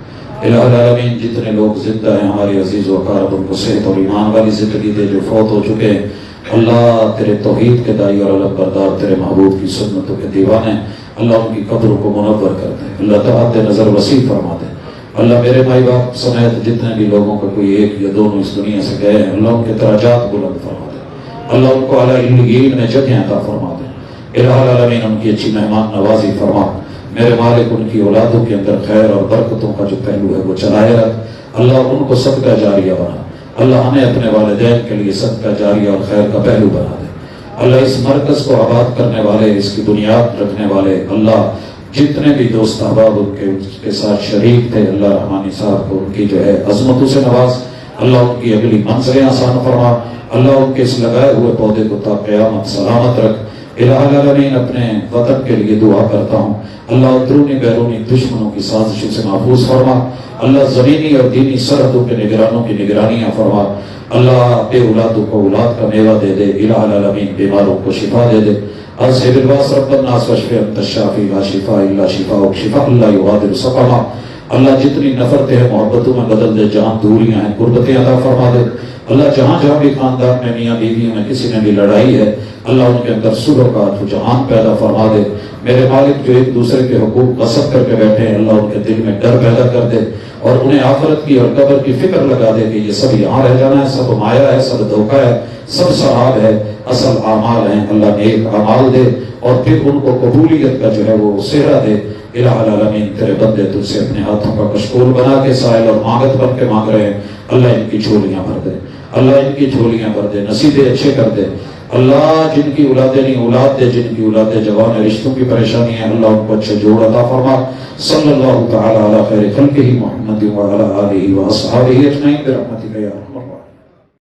الہ العالمین جتنے لوگ زندہ ہیں ہمارے عزیز و اقارب ان کو صحت اور ایمان والی زندگی دے. جو فوت ہو چکے ہیں اللہ تیرے توحید کے دائی اور علم بردار, تیرے محبوب کی سنتوں کے دیوانے, اللہ ان کی قبروں کو منور کر دے. اللہ تعالی نظر وسیع فرما دے. اللہ میرے مائی باپ سمیت جتنے بھی لوگوں کا کوئی ایک یا دونوں اس دنیا سے گئے ہیں اللہ ان کے درجات بلند فرما دے. اللہ ان کو اعلیٰ علین میں جگہ عطا فرما دے. الہ العالمین ان کی اچھی مہمان نوازی فرما. میرے مالک ان کی اولادوں کے اندر خیر اور برکتوں کا جو پہلو ہے وہ چلائے رکھ. اللہ ان کو صدقہ جاریہ بنا. اللہ ہمیں اپنے والدین کے لیے صدقہ جاریہ اور خیر کا پہلو بنا دے. اللہ اس مرکز کو آباد کرنے والے, اس کی بنیاد رکھنے والے, اللہ جتنے بھی دوست احباب ان کے ساتھ شریک تھے اللہ رحمانی صاحب کو ان کی جو ہے عظمتوں سے نواز. اللہ ان کی اگلی منزلیں آسان فرما. اللہ ان کے اس لگائے ہوئے پودے کو تا قیامت سلامت رکھ. الہ العالمین اپنے وطن کے لیے دعا کرتا ہوں اللہ اندرونی بیرونی دشمنوں کی سازشوں سے محفوظ فرما. اللہ زمینی اور دینی سرحدوں کے نگرانوں کی نگرانیاں فرما. اللہ بے اولادوں کو اولاد کا میوہ دے دے. الہ العالمین بیماروں کو شفا دے دے. اذهب الباس رب الناس واشف انت الشافی لا شفاء الا شفاءک شفاء لا یغادر سقما. اللہ جتنی نفرتیں ہیں محبتوں میں بدل دے. جہاں دوریاں ہیں قربتیں عطا فرما دے. اللہ جہاں جہاں بھی خاندان میں میاں بیویوں میں کسی نے بھی لڑائی ہے اللہ ان کے اندر صلح کا رجحان پیدا فرما دے. میرے مالک جو ایک دوسرے کے حقوق غصب کر کے بیٹھے ہیں اللہ ان کے دل میں ڈر پیدا کر دے اور انہیں آخرت کی اور قبر کی فکر لگا دے کہ یہ سب یہاں رہ جانا ہے, سب مایا ہے, سب دھوکہ ہے, سب سراب ہے, اصل اعمال ہیں. اللہ نیک اعمال دے اور پھر ان کو قبولیت کا جو ہے وہ صحرا دے. الہ العالمین تیرے بندے تجھ سے اپنے ہاتھوں کا کشکول بنا کے سائل اور مانگت بن کے مانگ رہے ہیں. اللہ ان کی جھولیاں بھر دے. اللہ ان کی جھولیاں بھر دے. نصیبیں اچھے کر دے. اللہ جن کی اولادیں نہیں اولاد دے, جن کی اولادیں جوان رشتوں کی پریشانی ہے اللہ ان کو اچھے جوڑ عطا فرما. صلی اللہ تعالی علی خیر خلقہ محمد وعلی آلہ واصحابہ اجمعین برحمتک یا